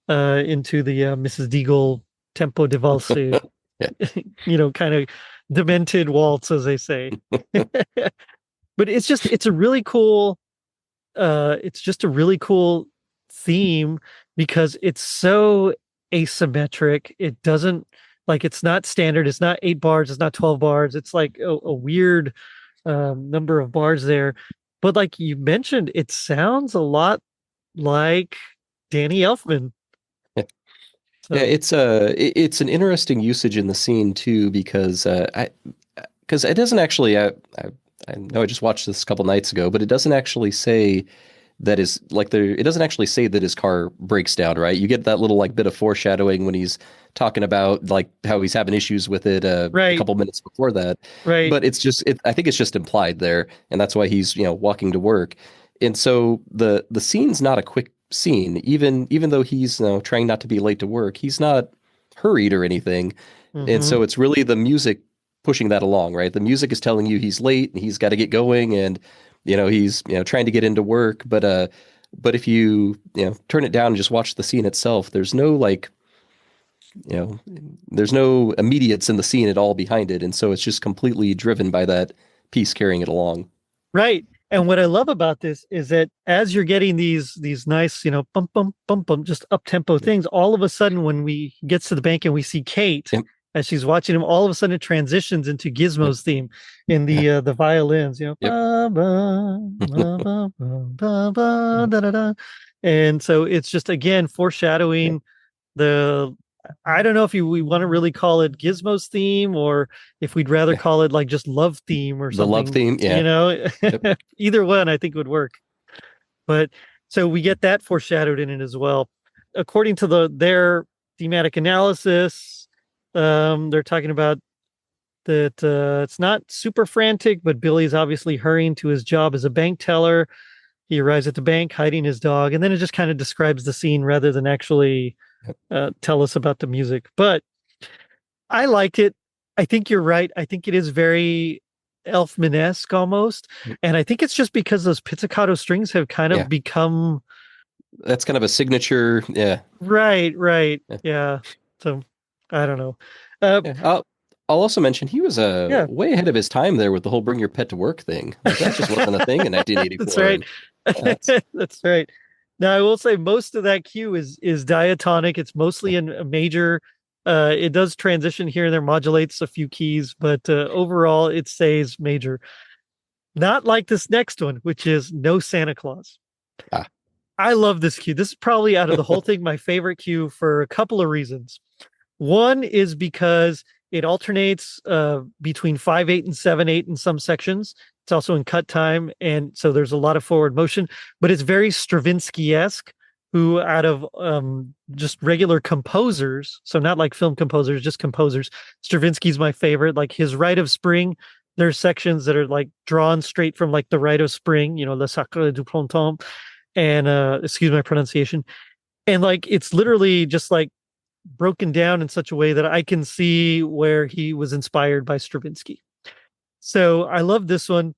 into the Mrs. Deagle tempo de valse, Yeah. kind of demented waltz, as they say. But it's a really cool, it's just a really cool theme because it's so asymmetric. It doesn't Like it's not standard. It's not 8 bars. It's not 12 bars. It's like a weird number of bars there. But like you mentioned, it sounds a lot like Danny Elfman. Yeah, So, yeah, it's an interesting usage in the scene too because because it doesn't actually I know I just watched this a couple nights ago, but it doesn't actually say that is like it doesn't actually say that his car breaks down, right? You get that little like bit of foreshadowing when he's talking about like how he's having issues with it a right, couple minutes before that. right. But it's just I think it's just implied there, and that's why he's, walking to work. And so the scene's not a quick scene, even though he's, trying not to be late to work, he's not hurried or anything. And Hmm. so it's really the music pushing that along, right? The music is telling you he's late and he's got to get going, and he's trying to get into work. But if you turn it down and just watch the scene itself, there's no like you know there's no immediates in the scene at all behind it, and so it's just completely driven by that piece carrying it along. Right. And what I love about this is that as you're getting these nice, bump bump bump bump, just up tempo things, all of a sudden when we gets to the bank and we see Kate Yep. as she's watching him, all of a sudden it transitions into Yep. Gizmo's theme in Yeah. the violins, Yep. ba, ba, ba, ba, ba, ba, ba, da, da, da. And so it's just again foreshadowing the I don't know if we want to really call it Gizmo's theme or if we'd rather Yeah. call it like just love theme or The love something, theme, yeah. Yep. Either one I think would work. But so we get that foreshadowed in it as well. According to their thematic analysis, they're talking about that it's not super frantic, but Billy's obviously hurrying to his job as a bank teller. He arrives at the bank hiding his dog, and then it just kind of describes the scene rather than actually tell us about the music. But I liked it. I think you're right. I think it is very Elfman-esque almost. Yep. And I think it's just because those pizzicato strings have kind of Yeah. become That's kind of a signature. Yeah. right. Yeah. Yeah. So I don't know. Yeah. I'll also mention he was Yeah. way ahead of his time there with the whole bring your pet to work thing. Like, that just wasn't a thing in 1984. That's right. That's right. Now I will say most of that cue is diatonic. It's mostly in a major. It does transition here and there, modulates a few keys, but overall it stays major. Not like this next one, which is No Santa Claus. Ah. I love this cue. This is probably out of the whole thing my favorite cue for a couple of reasons. One is because it alternates between 5/8 and 7/8 in some sections. It's also in cut time, and so there's a lot of forward motion, but it's very Stravinsky-esque, who out of just regular composers, so not like film composers, just composers, Stravinsky's my favorite. Like his Rite of Spring, there's sections that are like drawn straight from like the Rite of Spring, Le Sacre du Printemps, and excuse my pronunciation. And like it's literally just like broken down in such a way that I can see where he was inspired by Stravinsky. So I love this one.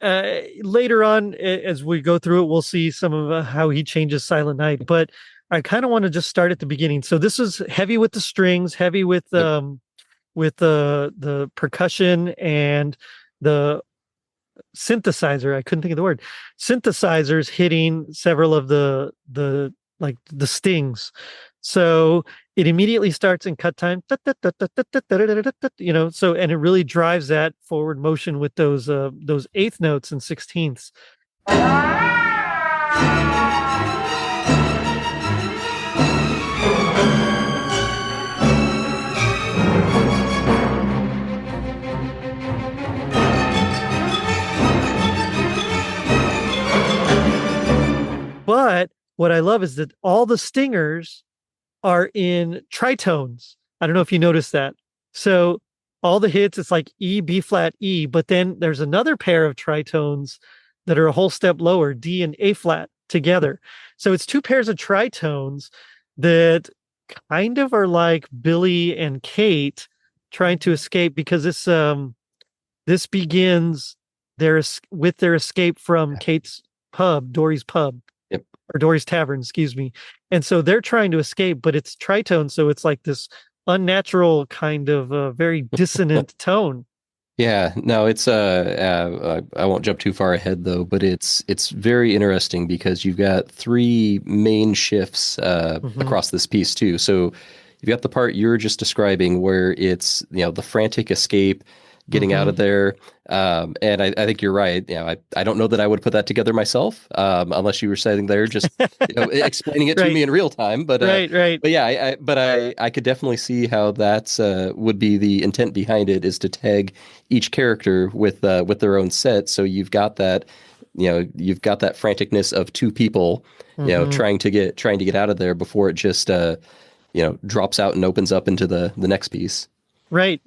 Later on, as we go through it, we'll see some of how he changes Silent Night. But I kind of want to just start at the beginning. So this is heavy with the strings, heavy with the percussion and the synthesizer. I couldn't think of the word. Synthesizers hitting several of the like the stings. So it immediately starts in cut time, so and it really drives that forward motion with those eighth notes and sixteenths. But what I love is that all the stingers are in tritones. I don't know if you noticed that. So all the hits, it's like E, B flat, E, but then there's another pair of tritones that are a whole step lower, D and A flat together. So it's two pairs of tritones that kind of are like Billy and Kate trying to escape because this begins with their escape from Kate's pub, Dory's pub. Yep. Or Dory's Tavern, excuse me. And so they're trying to escape, but it's tritone, so it's like this unnatural kind of very dissonant tone. Yeah, no, it's I won't jump too far ahead though, but it's very interesting because you've got three main shifts across this piece too. So got the part you're just describing where it's, the frantic escape, getting out of there. And I think you're right. I don't know that I would put that together myself, unless you were sitting there just explaining it to Right. me in real time. But Right. but yeah, I could definitely see how that's would be the intent behind it, is to tag each character with their own set. So you've got that, you've got that franticness of two people, trying to get out of there before it just drops out and opens up into the next piece. Right.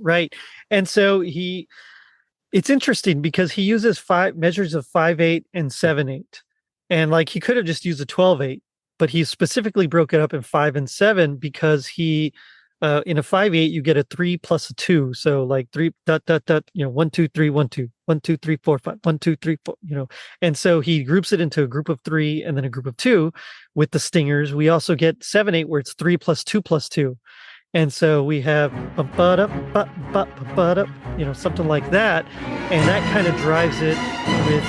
And so it's interesting because he uses measures of 5/8 and 7/8. And like he could have just used a 12/8, but he specifically broke it up in 5 and 7 because he in a 5/8 you get a 3 plus a 2. So like 3 dot dot dot, 1 2 3 1 2 1 2 3 4 5 1 2 3 4, And so he groups it into a group of 3 and then a group of 2 with the stingers. We also get 7/8 where it's 3 plus 2 plus 2. And so we have something like that, and that kind of drives it with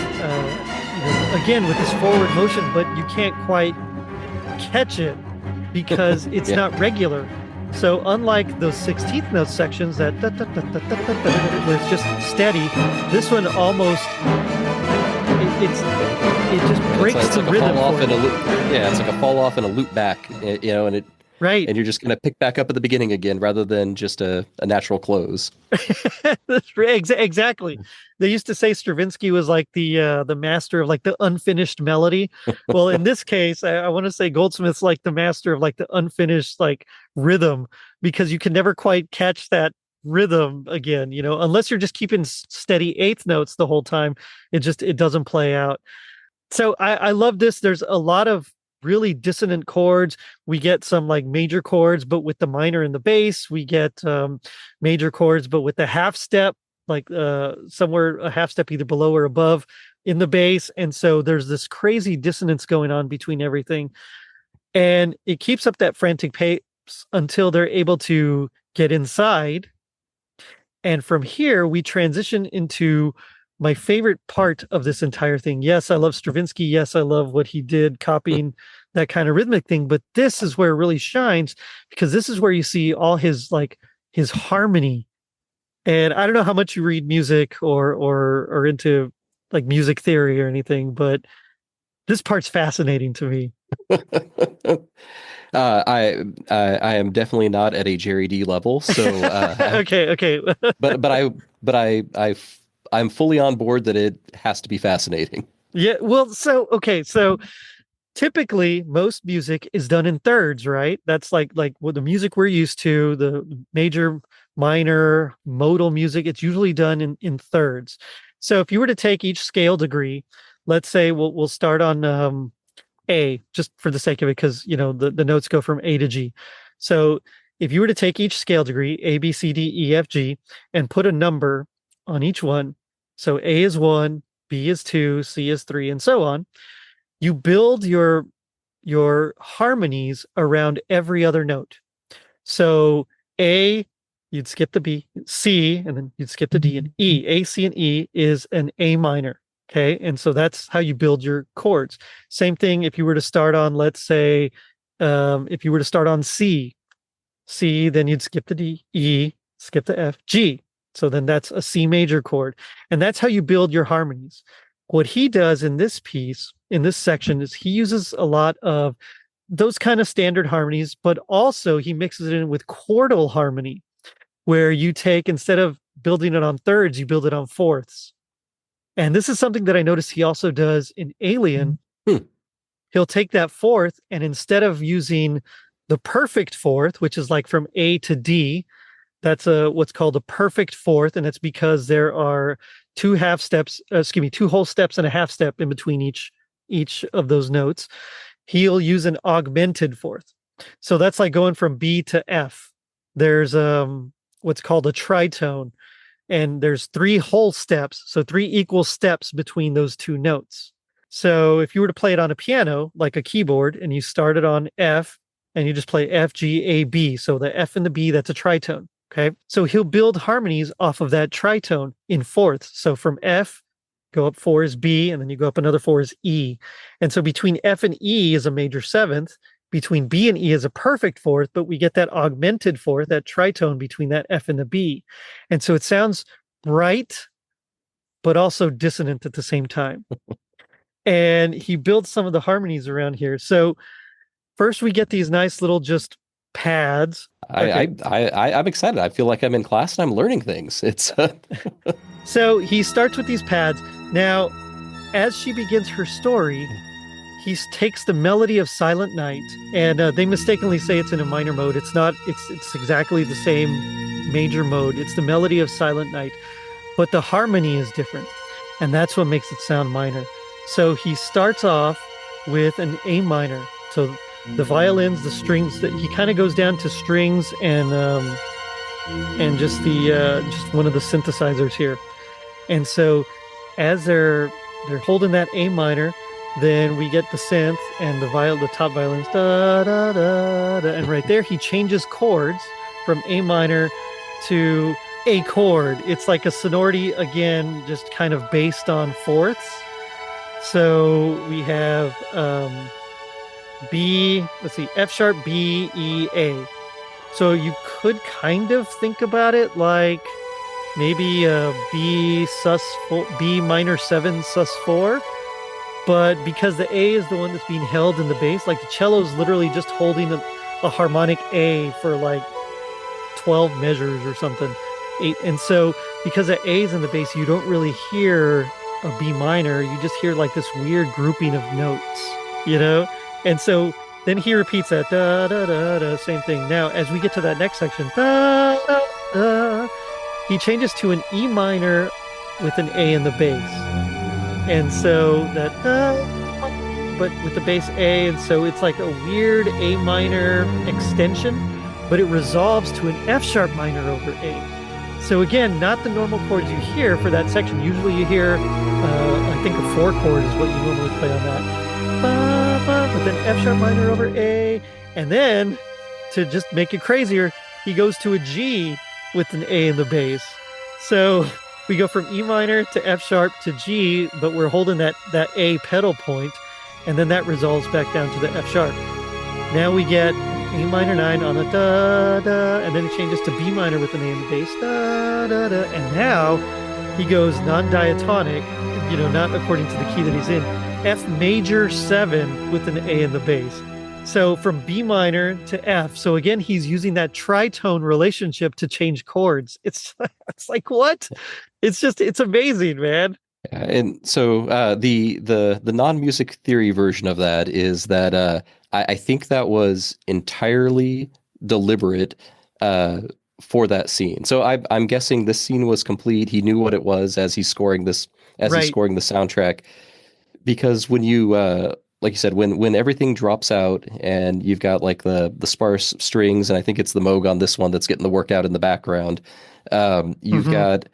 again with this forward motion, but you can't quite catch it because it's not regular. So unlike those 16th note sections that where it's just steady, this one almost it just breaks it's the like rhythm. It's like a fall off and a loop back, and it. Right. And you're just going to pick back up at the beginning again rather than just a natural close. Exactly. They used to say Stravinsky was like the master of like the unfinished melody. Well, in this case, I want to say Goldsmith's like the master of like the unfinished like rhythm, because you can never quite catch that rhythm again, unless you're just keeping steady eighth notes the whole time. It doesn't play out. So I love this. There's a lot of really dissonant chords. We get some like major chords, but with the minor and the bass. We get major chords, but with the half step, like somewhere a half step either below or above in the bass. And so there's this crazy dissonance going on between everything. And it keeps up that frantic pace until they're able to get inside. And from here, we transition into my favorite part of this entire thing. Yes, I love Stravinsky. Yes, I love what he did copying that kind of rhythmic thing. But this is where it really shines, because this is where you see all his harmony. And I don't know how much you read music or into like music theory or anything, but this part's fascinating to me. I am definitely not at a Jerry D level, so okay. but I'm fully on board that it has to be fascinating. Yeah, well, so typically most music is done in thirds, right? That's like what the music we're used to, the major, minor, modal music, it's usually done in thirds. So if you were to take each scale degree, let's say we'll start on A, just for the sake of it, because the notes go from A to G. So if you were to take each scale degree, A, B, C, D, E, F, G, and put a number on each one, so A is 1, B is 2, C is 3, and so on, you build your harmonies around every other note. So A, you'd skip the B, C, and then you'd skip the D, and E. A, C, and E is an A minor. Okay. And so that's how you build your chords. Same thing if you were to start on, let's say, if you were to start on C, then you'd skip the D, E, skip the F, G. So then that's a C major chord. And that's how you build your harmonies. What he does in this piece, in this section, is he uses a lot of those kind of standard harmonies, but also he mixes it in with chordal harmony, where you take, instead of building it on thirds, you build it on fourths. And this is something that I noticed he also does in Alien. He'll take that fourth, and instead of using the perfect fourth, which is like from A to D, that's what's called a perfect fourth, and it's because there are two whole steps and a half step in between each of those notes. He'll use an augmented fourth. So that's like going from B to F. There's what's called a tritone, and there's 3 whole steps, so 3 equal steps between those two notes. So if you were to play it on a piano, like a keyboard, and you started on F, and you just play F, G, A, B, so the F and the B, that's a tritone. Okay, so he'll build harmonies off of that tritone in fourths. So from F, go up 4 is B, and then you go up another 4 is E. And so between F and E is a major seventh. between B and E as a perfect fourth, but we get that augmented fourth, that tritone between that F and the B. And so it sounds bright, but also dissonant at the same time. And he builds some of the harmonies around here. So first we get these nice little just pads. I'm excited. I feel like I'm in class and I'm learning things. It's So he starts with these pads. Now, as she begins her story, he takes the melody of Silent Night, and they mistakenly say it's in a minor mode. It's not. It's exactly the same major mode. It's the melody of Silent Night, but the harmony is different, and that's what makes it sound minor. So he starts off with an A minor. So the violins, the strings, that he kind of goes down to strings and just one of the synthesizers here. And so as they're holding that A minor, then we get the synth and the top violins, da, da, da, da, and right there he changes chords from A minor to A chord. It's like a sonority again, just kind of based on fourths. So we have F sharp, B, E, A. So you could kind of think about it like maybe B minor 7 sus 4. But because the A is the one that's being held in the bass, like the cello's literally just holding a harmonic A for like 12 measures or something. 8. And so because the A is in the bass, you don't really hear a B minor. You just hear like this weird grouping of notes, you know? And so then he repeats that da da da da, same thing. Now, as we get to that next section, da da da, he changes to an E minor with an A in the bass. And so that, but with the bass A, and so it's like a weird A minor extension, but it resolves to an F sharp minor over A. So again, not the normal chords you hear for that section. Usually you hear, I think a 4 chord is what you normally play on that. But then F sharp minor over A, and then to just make it crazier, he goes to a G with an A in the bass. So we go from E minor to F sharp to G, but we're holding that A pedal point, and then that resolves back down to the F sharp. Now we get A minor 9 on the da da, and then it changes to B minor with an A in the bass, da da da, and now he goes non-diatonic, not according to the key that he's in, F major 7 with an A in the bass. So from B minor to F. So again, he's using that tritone relationship to change chords. It's like, what? It's amazing, man. And so the non-music theory version of that is that I think that was entirely deliberate for that scene. So I'm guessing this scene was complete. He knew what it was as he's scoring this, he's scoring the soundtrack. Because when you, like you said, when everything drops out and you've got like the sparse strings, and I think it's the Moog on this one that's getting the workout in the background, you've got,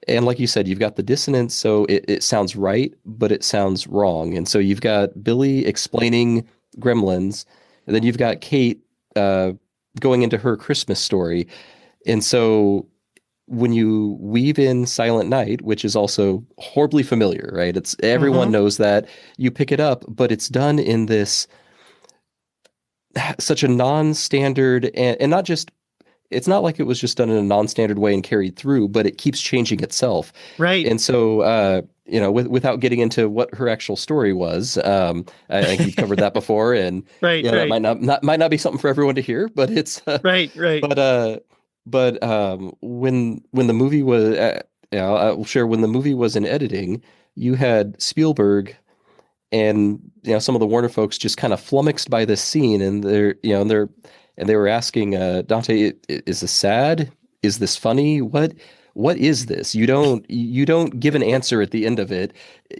and like you said, you've got the dissonance, so it sounds right, but it sounds wrong. And so you've got Billy explaining Gremlins, and then you've got Kate going into her Christmas story. And so when you weave in Silent Night, which is also horribly familiar, right? It's everyone knows that. You pick it up, but it's done in this such a non-standard, and not just, it's not like it was just done in a non-standard way and carried through, but it keeps changing itself. Right. And so, without getting into what her actual story was, I think you've covered that before, and that might not be something for everyone to hear, but it's right. But when the movie was, I'll share, when the movie was in editing, you had Spielberg and some of the Warner folks just kind of flummoxed by this scene, and they were asking Dante, "Is this sad? Is this funny? What is this? You don't give an answer at the end of it.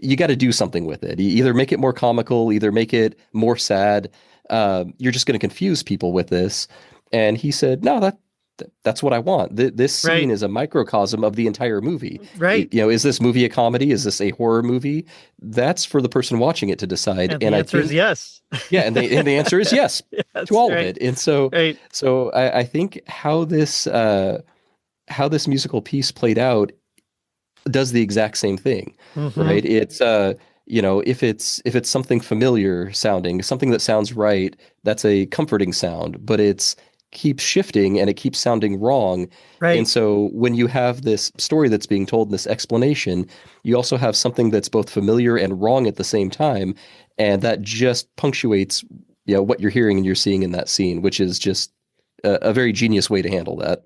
You got to do something with it. You either make it more comical, either make it more sad. You're just going to confuse people with this." And he said, "No, that's what I want. This scene is a microcosm of the entire movie. Right. Is this movie a comedy? Is this a horror movie? That's for the person watching it to decide." And the answer is yes. Yeah, and the answer is yes to all of it. And so, so I think how this musical piece played out does the exact same thing, right? It's if it's something familiar sounding, something that sounds right, that's a comforting sound, but it's keeps shifting and it keeps sounding wrong. And Right. so when you have this story that's being told, this explanation, you also have something that's both familiar and wrong at the same time. And that just punctuates, what you're hearing and you're seeing in that scene, which is just a very genius way to handle that.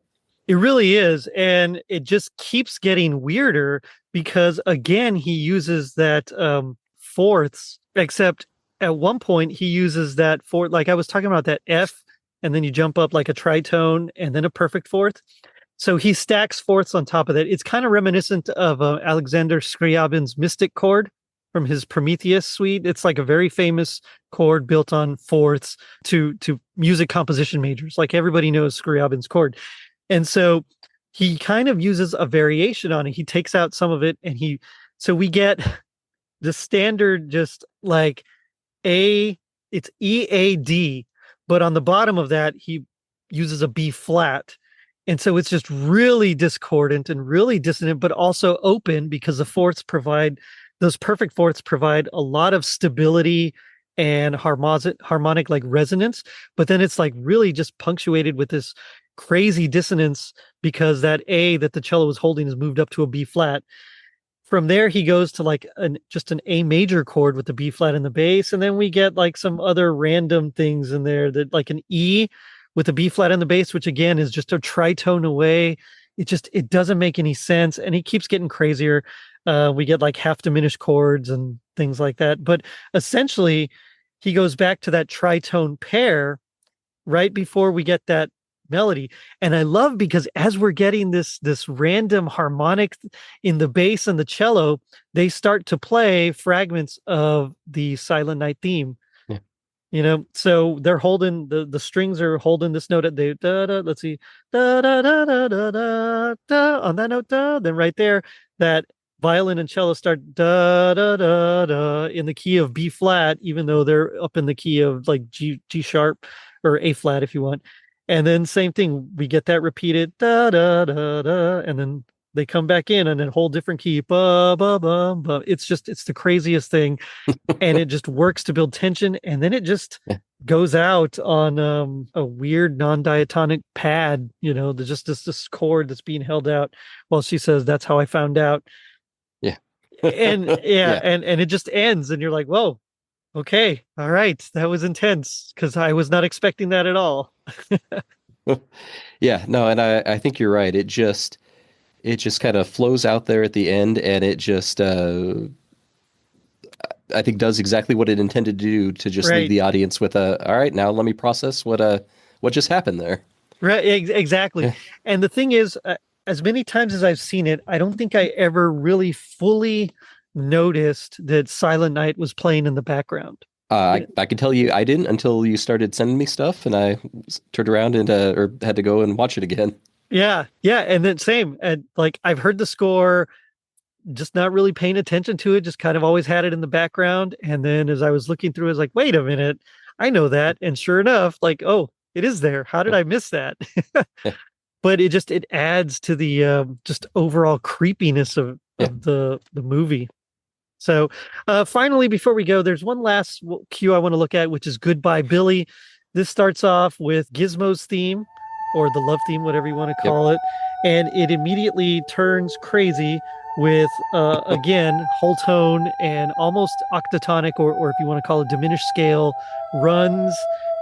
It really is. And it just keeps getting weirder because, again, he uses that fourths, except at one point he uses that fourth, like I was talking about that F, and then you jump up like a tritone and then a perfect fourth. So he stacks fourths on top of that. It's kind of reminiscent of Alexander Scriabin's Mystic chord from his Prometheus suite. It's like a very famous chord built on fourths to music composition majors. Like everybody knows Scriabin's chord. And so he kind of uses a variation on it. He takes out some of it so we get the standard just like it's EAD, but on the bottom of that, he uses a B flat. And so it's just really discordant and really dissonant, but also open because those perfect fourths provide a lot of stability and harmonic like resonance. But then it's like really just punctuated with this crazy dissonance because that A that the cello is holding is moved up to a B flat. From there, he goes to like just an A major chord with the B flat in the bass. And then we get like some other random things in there that like an E with a B flat in the bass, which again is just a tritone away. It doesn't make any sense. And he keeps getting crazier. We get like half diminished chords and things like that. But essentially, he goes back to that tritone pair right before we get that melody. And I love because as we're getting this random harmonic in the bass and the cello, they start to play fragments of the Silent Night theme. So they're holding the strings are holding this note at the let's see, da da da da da da da on that note, then right there that violin and cello start da da da da in the key of B flat, even though they're up in the key of like G sharp or A flat if you want. And then same thing, we get that repeated da da da da, and then they come back in and a whole different key. Ba, ba, ba, ba. It's the craziest thing. And it just works to build tension. And then it just goes out on a weird non-diatonic pad, just this chord that's being held out while she says, "That's how I found out." Yeah. And and it just ends. And you're like, whoa, okay. All right. That was intense because I was not expecting that at all. Yeah, no, and I think you're right. It just kind of flows out there at the end, and it just I think does exactly what it intended to do, to just leave the audience with all right, now let me process what just happened there. Right, exactly. Yeah. And the thing is, as many times as I've seen it, I don't think I ever really fully noticed that Silent Night was playing in the background. I can tell you I didn't until you started sending me stuff, and I turned around and or had to go and watch it again. Yeah, and then same. And like I've heard the score, just not really paying attention to it, just kind of always had it in the background. And then as I was looking through, I was like, wait a minute, I know that. And sure enough, like, oh, it is there. How did I miss that? But it adds to the just overall creepiness of the movie. So finally, before we go, there's one last cue I want to look at, which is Goodbye Billy. This starts off with Gizmo's theme, or the love theme, whatever you want to call it. And it immediately turns crazy with, again, whole tone and almost octatonic, or if you want to call it diminished scale, runs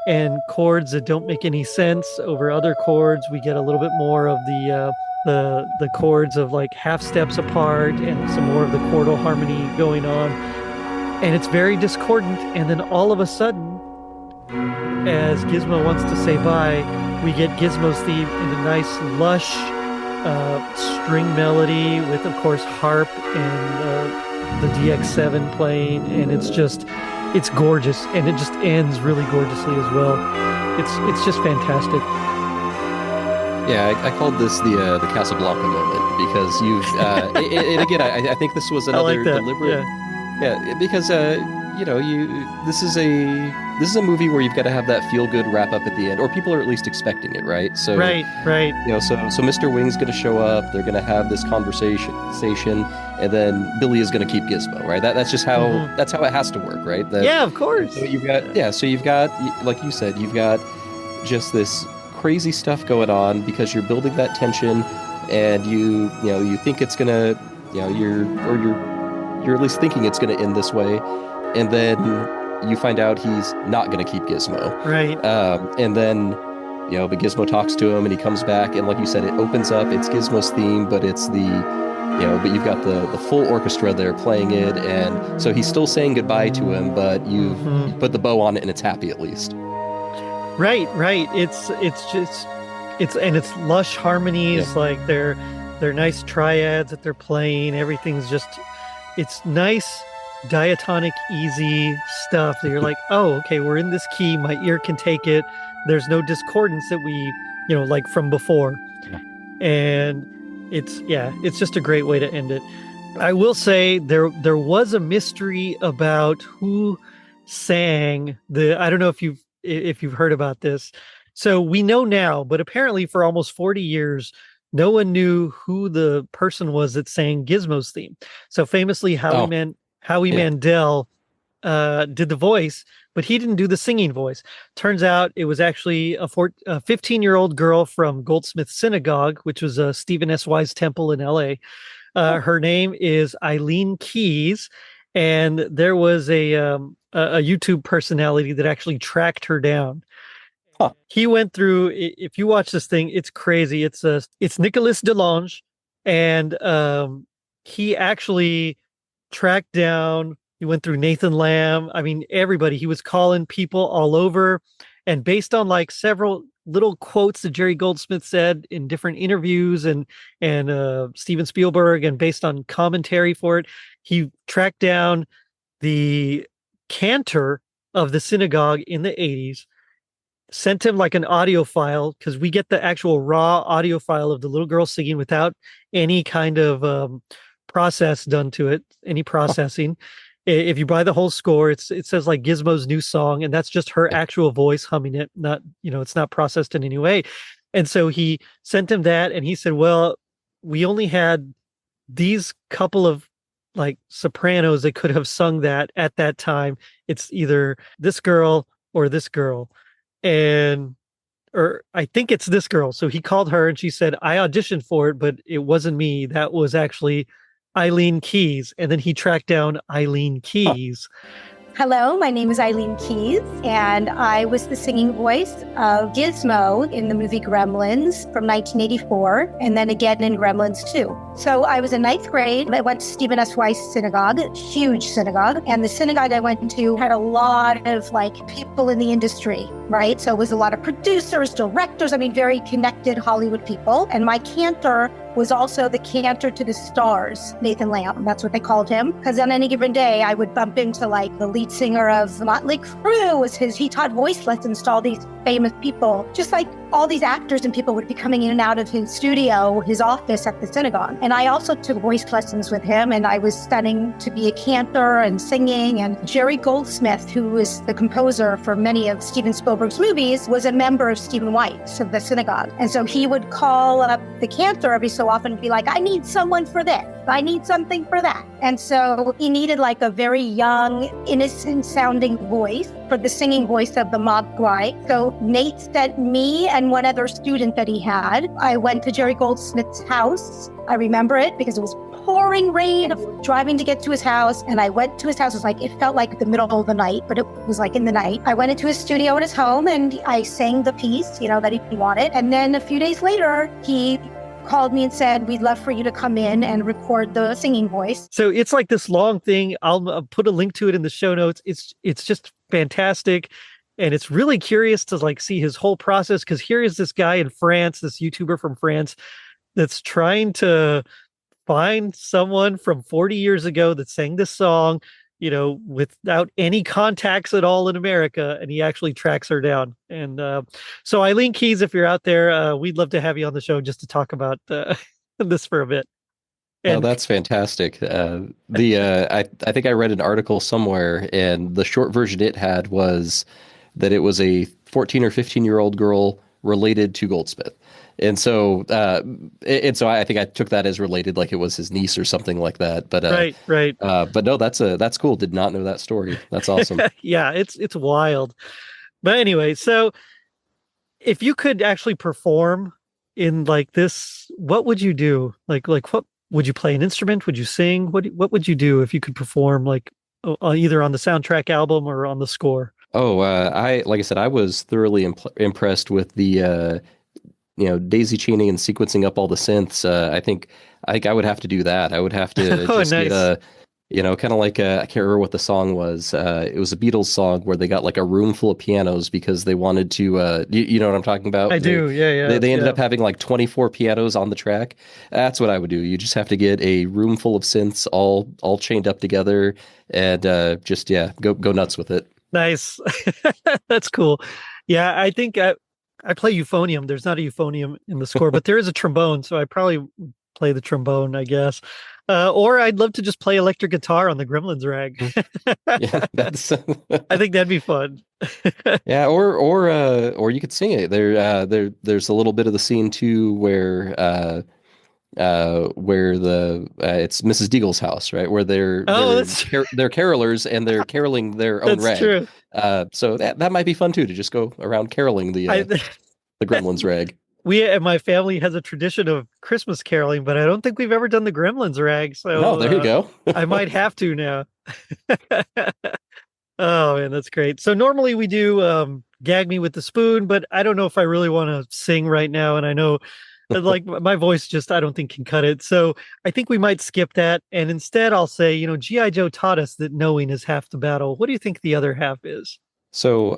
and chords that don't make any sense over other chords. We get a little bit more of the chords of like half steps apart and some more of the chordal harmony going on. And it's very discordant. And then all of a sudden, as Gizmo wants to say bye, we get Gizmo's theme in a nice lush string melody with, of course, harp and the DX7 playing. And it's gorgeous. And it just ends really gorgeously as well. It's just fantastic. Yeah, I called this the Casablanca moment because you've and again I think this was another deliberate because this is a movie where you've got to have that feel good wrap up at the end, or people are at least expecting it, right? So right. So Mr. Wing's going to show up. They're going to have this conversation, and then Billy is going to keep Gizmo, right? That's just how that's how it has to work, right? Yeah, of course. So you've got like you said, you've got just this crazy stuff going on because you're building that tension, and you think it's gonna, you're at least thinking it's gonna end this way, and then you find out he's not gonna keep Gizmo, right? And then but Gizmo talks to him, and he comes back, and like you said, it opens up. It's Gizmo's theme, but it's but you've got the full orchestra there playing it, and so he's still saying goodbye to him, but you put the bow on it, and it's happy at least. Right. It's lush harmonies, like they're nice triads that they're playing. Everything's just, it's nice, diatonic, easy stuff that you're like, oh, okay, we're in this key. My ear can take it. There's no discordance that we, like from before. Yeah. And it's just a great way to end it. I will say there was a mystery about who sang I don't know if you've heard about this. So we know now, but apparently for almost 40 years, no one knew who the person was that sang Gizmo's theme. So famously, Howie Mandel did the voice, but he didn't do the singing voice. Turns out it was actually a 15-year-old girl from Goldsmith Synagogue, which was a Stephen S. Wise temple in LA. Her name is Eileen Keyes, and there was a YouTube personality that actually tracked her down. Huh. He went through, if you watch this thing, it's crazy. It's Nicolas Delange, and he actually tracked down, he went through Nathan Lamb. I mean, everybody. He was calling people all over, and based on like several little quotes that Jerry Goldsmith said in different interviews and Steven Spielberg, and based on commentary for it, he tracked down the cantor of the synagogue in the 80s, sent him like an audio file, because we get the actual raw audio file of the little girl singing without any kind of process done to it, any processing. If you buy the whole score, it says like Gizmo's new song, and that's just her actual voice humming it, not, it's not processed in any way. And so he sent him that, and he said, well, we only had these couple of like sopranos that could have sung that at that time. It's either this girl or this girl. Or I think it's this girl. So he called her, and she said, I auditioned for it, but it wasn't me. That was actually Eileen Keyes. And then he tracked down Eileen Keyes. Hello, my name is Eileen Keyes, and I was the singing voice of Gizmo in the movie Gremlins from 1984, and then again in Gremlins 2. So I was in 9th grade. I went to Stephen S. Weiss Synagogue, huge synagogue, and the synagogue I went to had a lot of like people in the industry, right? So it was a lot of producers, directors, very connected Hollywood people. And my cantor was also the cantor to the stars, Nathan Lamb. That's what they called him. Because on any given day, I would bump into like the lead singer of Motley Crue. He taught voice lessons to all these famous people. Just like all these actors and people would be coming in and out of his studio, his office at the synagogue. And I also took voice lessons with him, and I was studying to be a cantor and singing. And Jerry Goldsmith, who is the composer for many of Steven Spielberg's movies, was a member of Stephen Weiss of the synagogue. And so he would call up the cantor every so often and be like, I need someone for this. I need something for that. And so he needed like a very young, innocent sounding voice for the singing voice of the mogwai. So Nate sent me and one other student that he had. I went to Jerry Goldsmith's house. I remember it because it was pouring rain, driving to get to his house. And I went to his house. It felt like the middle of the night, but it was like in the night. I went into his studio at his home, and I sang the piece, that he wanted. And then a few days later, he called me and said, we'd love for you to come in and record the singing voice. So it's like this long thing. I'll put a link to it in the show notes. It's just fantastic. And it's really curious to like see his whole process, because here is this guy in France, this YouTuber from France, that's trying to find someone from 40 years ago that sang this song, without any contacts at all in America. And he actually tracks her down. And so Eileen Keyes, if you're out there, we'd love to have you on the show just to talk about this for a bit. And that's fantastic. I think I read an article somewhere, and the short version it had was that it was a 14 or 15-year-old girl related to Goldsmith. And so, I think I took that as related, like it was his niece or something like that. But Right. but no, that's cool. Did not know that story. That's awesome. Yeah, it's wild. But anyway, so if you could actually perform in like this, what would you do? Like what would you play an instrument? Would you sing? What would you do if you could perform like either on the soundtrack album or on the score? Oh, like I said, I was thoroughly impressed with the daisy chaining and sequencing up all the synths. I think I would have to do that. I would have to Oh, just get nice. kind of like I can't remember what the song was. It was a Beatles song where they got like a room full of pianos because they wanted to. You know what I'm talking about? I do. Yeah. They ended Yeah. up having like 24 pianos on the track. That's what I would do. You just have to get a room full of synths all chained up together and just go nuts with it. Nice. That's cool. Yeah, I think I play euphonium. There's not a euphonium in the score, but there is a trombone, so I probably would play the trombone, I guess. Or I'd love to just play electric guitar on the Gremlins rag. Yeah, that's I think that'd be fun. yeah, or you could sing it. There's a little bit of the scene too where the it's Mrs. Deagle's house, right? Where Oh, that's they're carolers and they're caroling their own that's rag. true. So that might be fun too, to just go around caroling I the Gremlins rag. we and my family has a tradition of Christmas caroling, but I don't think we've ever done the Gremlins rag. So No, there you go. I might have to now. Oh man, that's great. So normally we do gag me with the spoon, but I don't know if I really want to sing right now. And I know like my voice just I don't think can cut it. So I think we might skip that. And instead I'll say, G.I. Joe taught us that knowing is half the battle. What do you think the other half is? So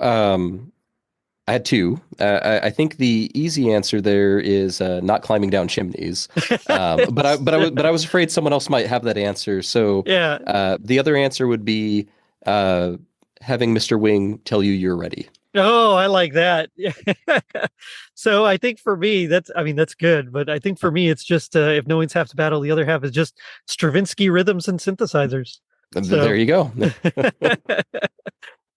I had two. I think the easy answer there is not climbing down chimneys. But I was afraid someone else might have that answer. So Yeah. the other answer would be having Mr. Wing tell you you're ready. Oh, I like that. So I think for me, that's good. But I think for me, it's just if knowing's half the battle, the other half is just Stravinsky rhythms and synthesizers. So- There you go.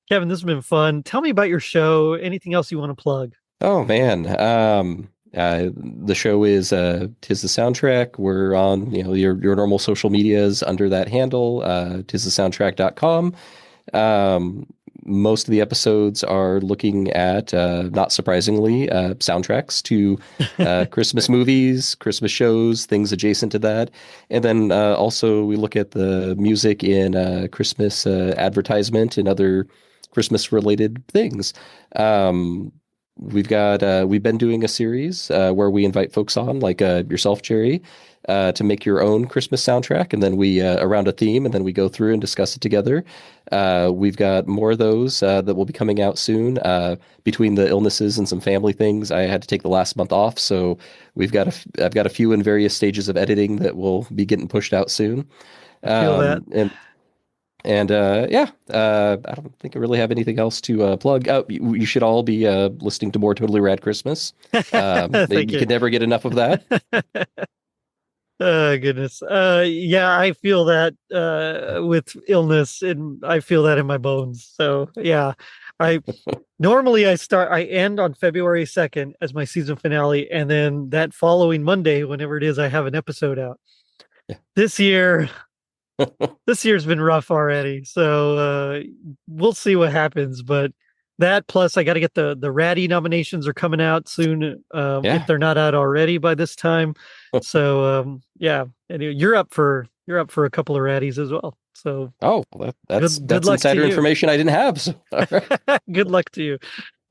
Kevin, this has been fun. Tell me about your show. Anything else you want to plug? Oh man. The show is Tis the Soundtrack. We're on your normal social medias under that handle, tisthesoundtrack.com. Most of the episodes are looking at, not surprisingly, soundtracks to Christmas movies, Christmas shows, things adjacent to that. And then also we look at the music in Christmas advertisement and other Christmas related things. We've been doing a series where we invite folks on, like yourself, Jerry, to make your own Christmas soundtrack, and then we around a theme, and then we go through and discuss it together. We've got more of those that will be coming out soon. Between the illnesses and some family things, I had to take the last month off, so I've got a few in various stages of editing that will be getting pushed out soon. I feel that. And I don't think I really have anything else to plug. Oh, you should all be listening to more Totally Rad Christmas. You can never get enough of that. Oh goodness. Yeah, I feel that with illness, and I feel that in my bones. So yeah, I normally I end on February 2nd as my season finale, and then that following Monday, whenever it is, I have an episode out. Yeah. This year's been rough already, so we'll see what happens. But that plus I got to get the Ratty nominations are coming out soon, if they're not out already by this time. So yeah, anyway, you're up for a couple of Ratties as well. So that's good luck insider to you. information I didn't have. So. Good luck to you.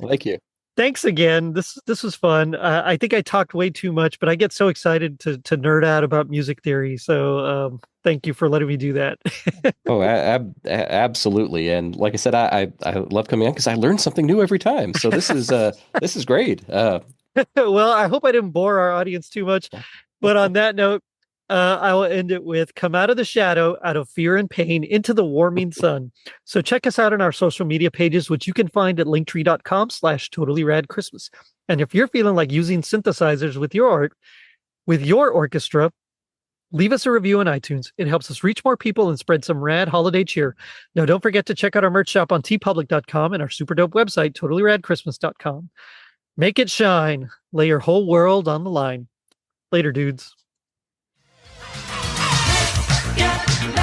Thank you. Thanks again. This was fun. I think I talked way too much, but I get so excited to nerd out about music theory. So thank you for letting me do that. Oh, absolutely. And like I said, I love coming on because I learn something new every time. So this is great. Well, I hope I didn't bore our audience too much. But on that note, I will end it with come out of the shadow, out of fear and pain, into the warming sun. So check us out on our social media pages, which you can find at linktree.com/totallyradchristmas. And if you're feeling like using synthesizers with your art, with your orchestra, leave us a review on iTunes. It helps us reach more people and spread some rad holiday cheer. Now, don't forget to check out our merch shop on tpublic.com and our super dope website, totallyradchristmas.com. Make it shine. Lay your whole world on the line. Later, dudes. Get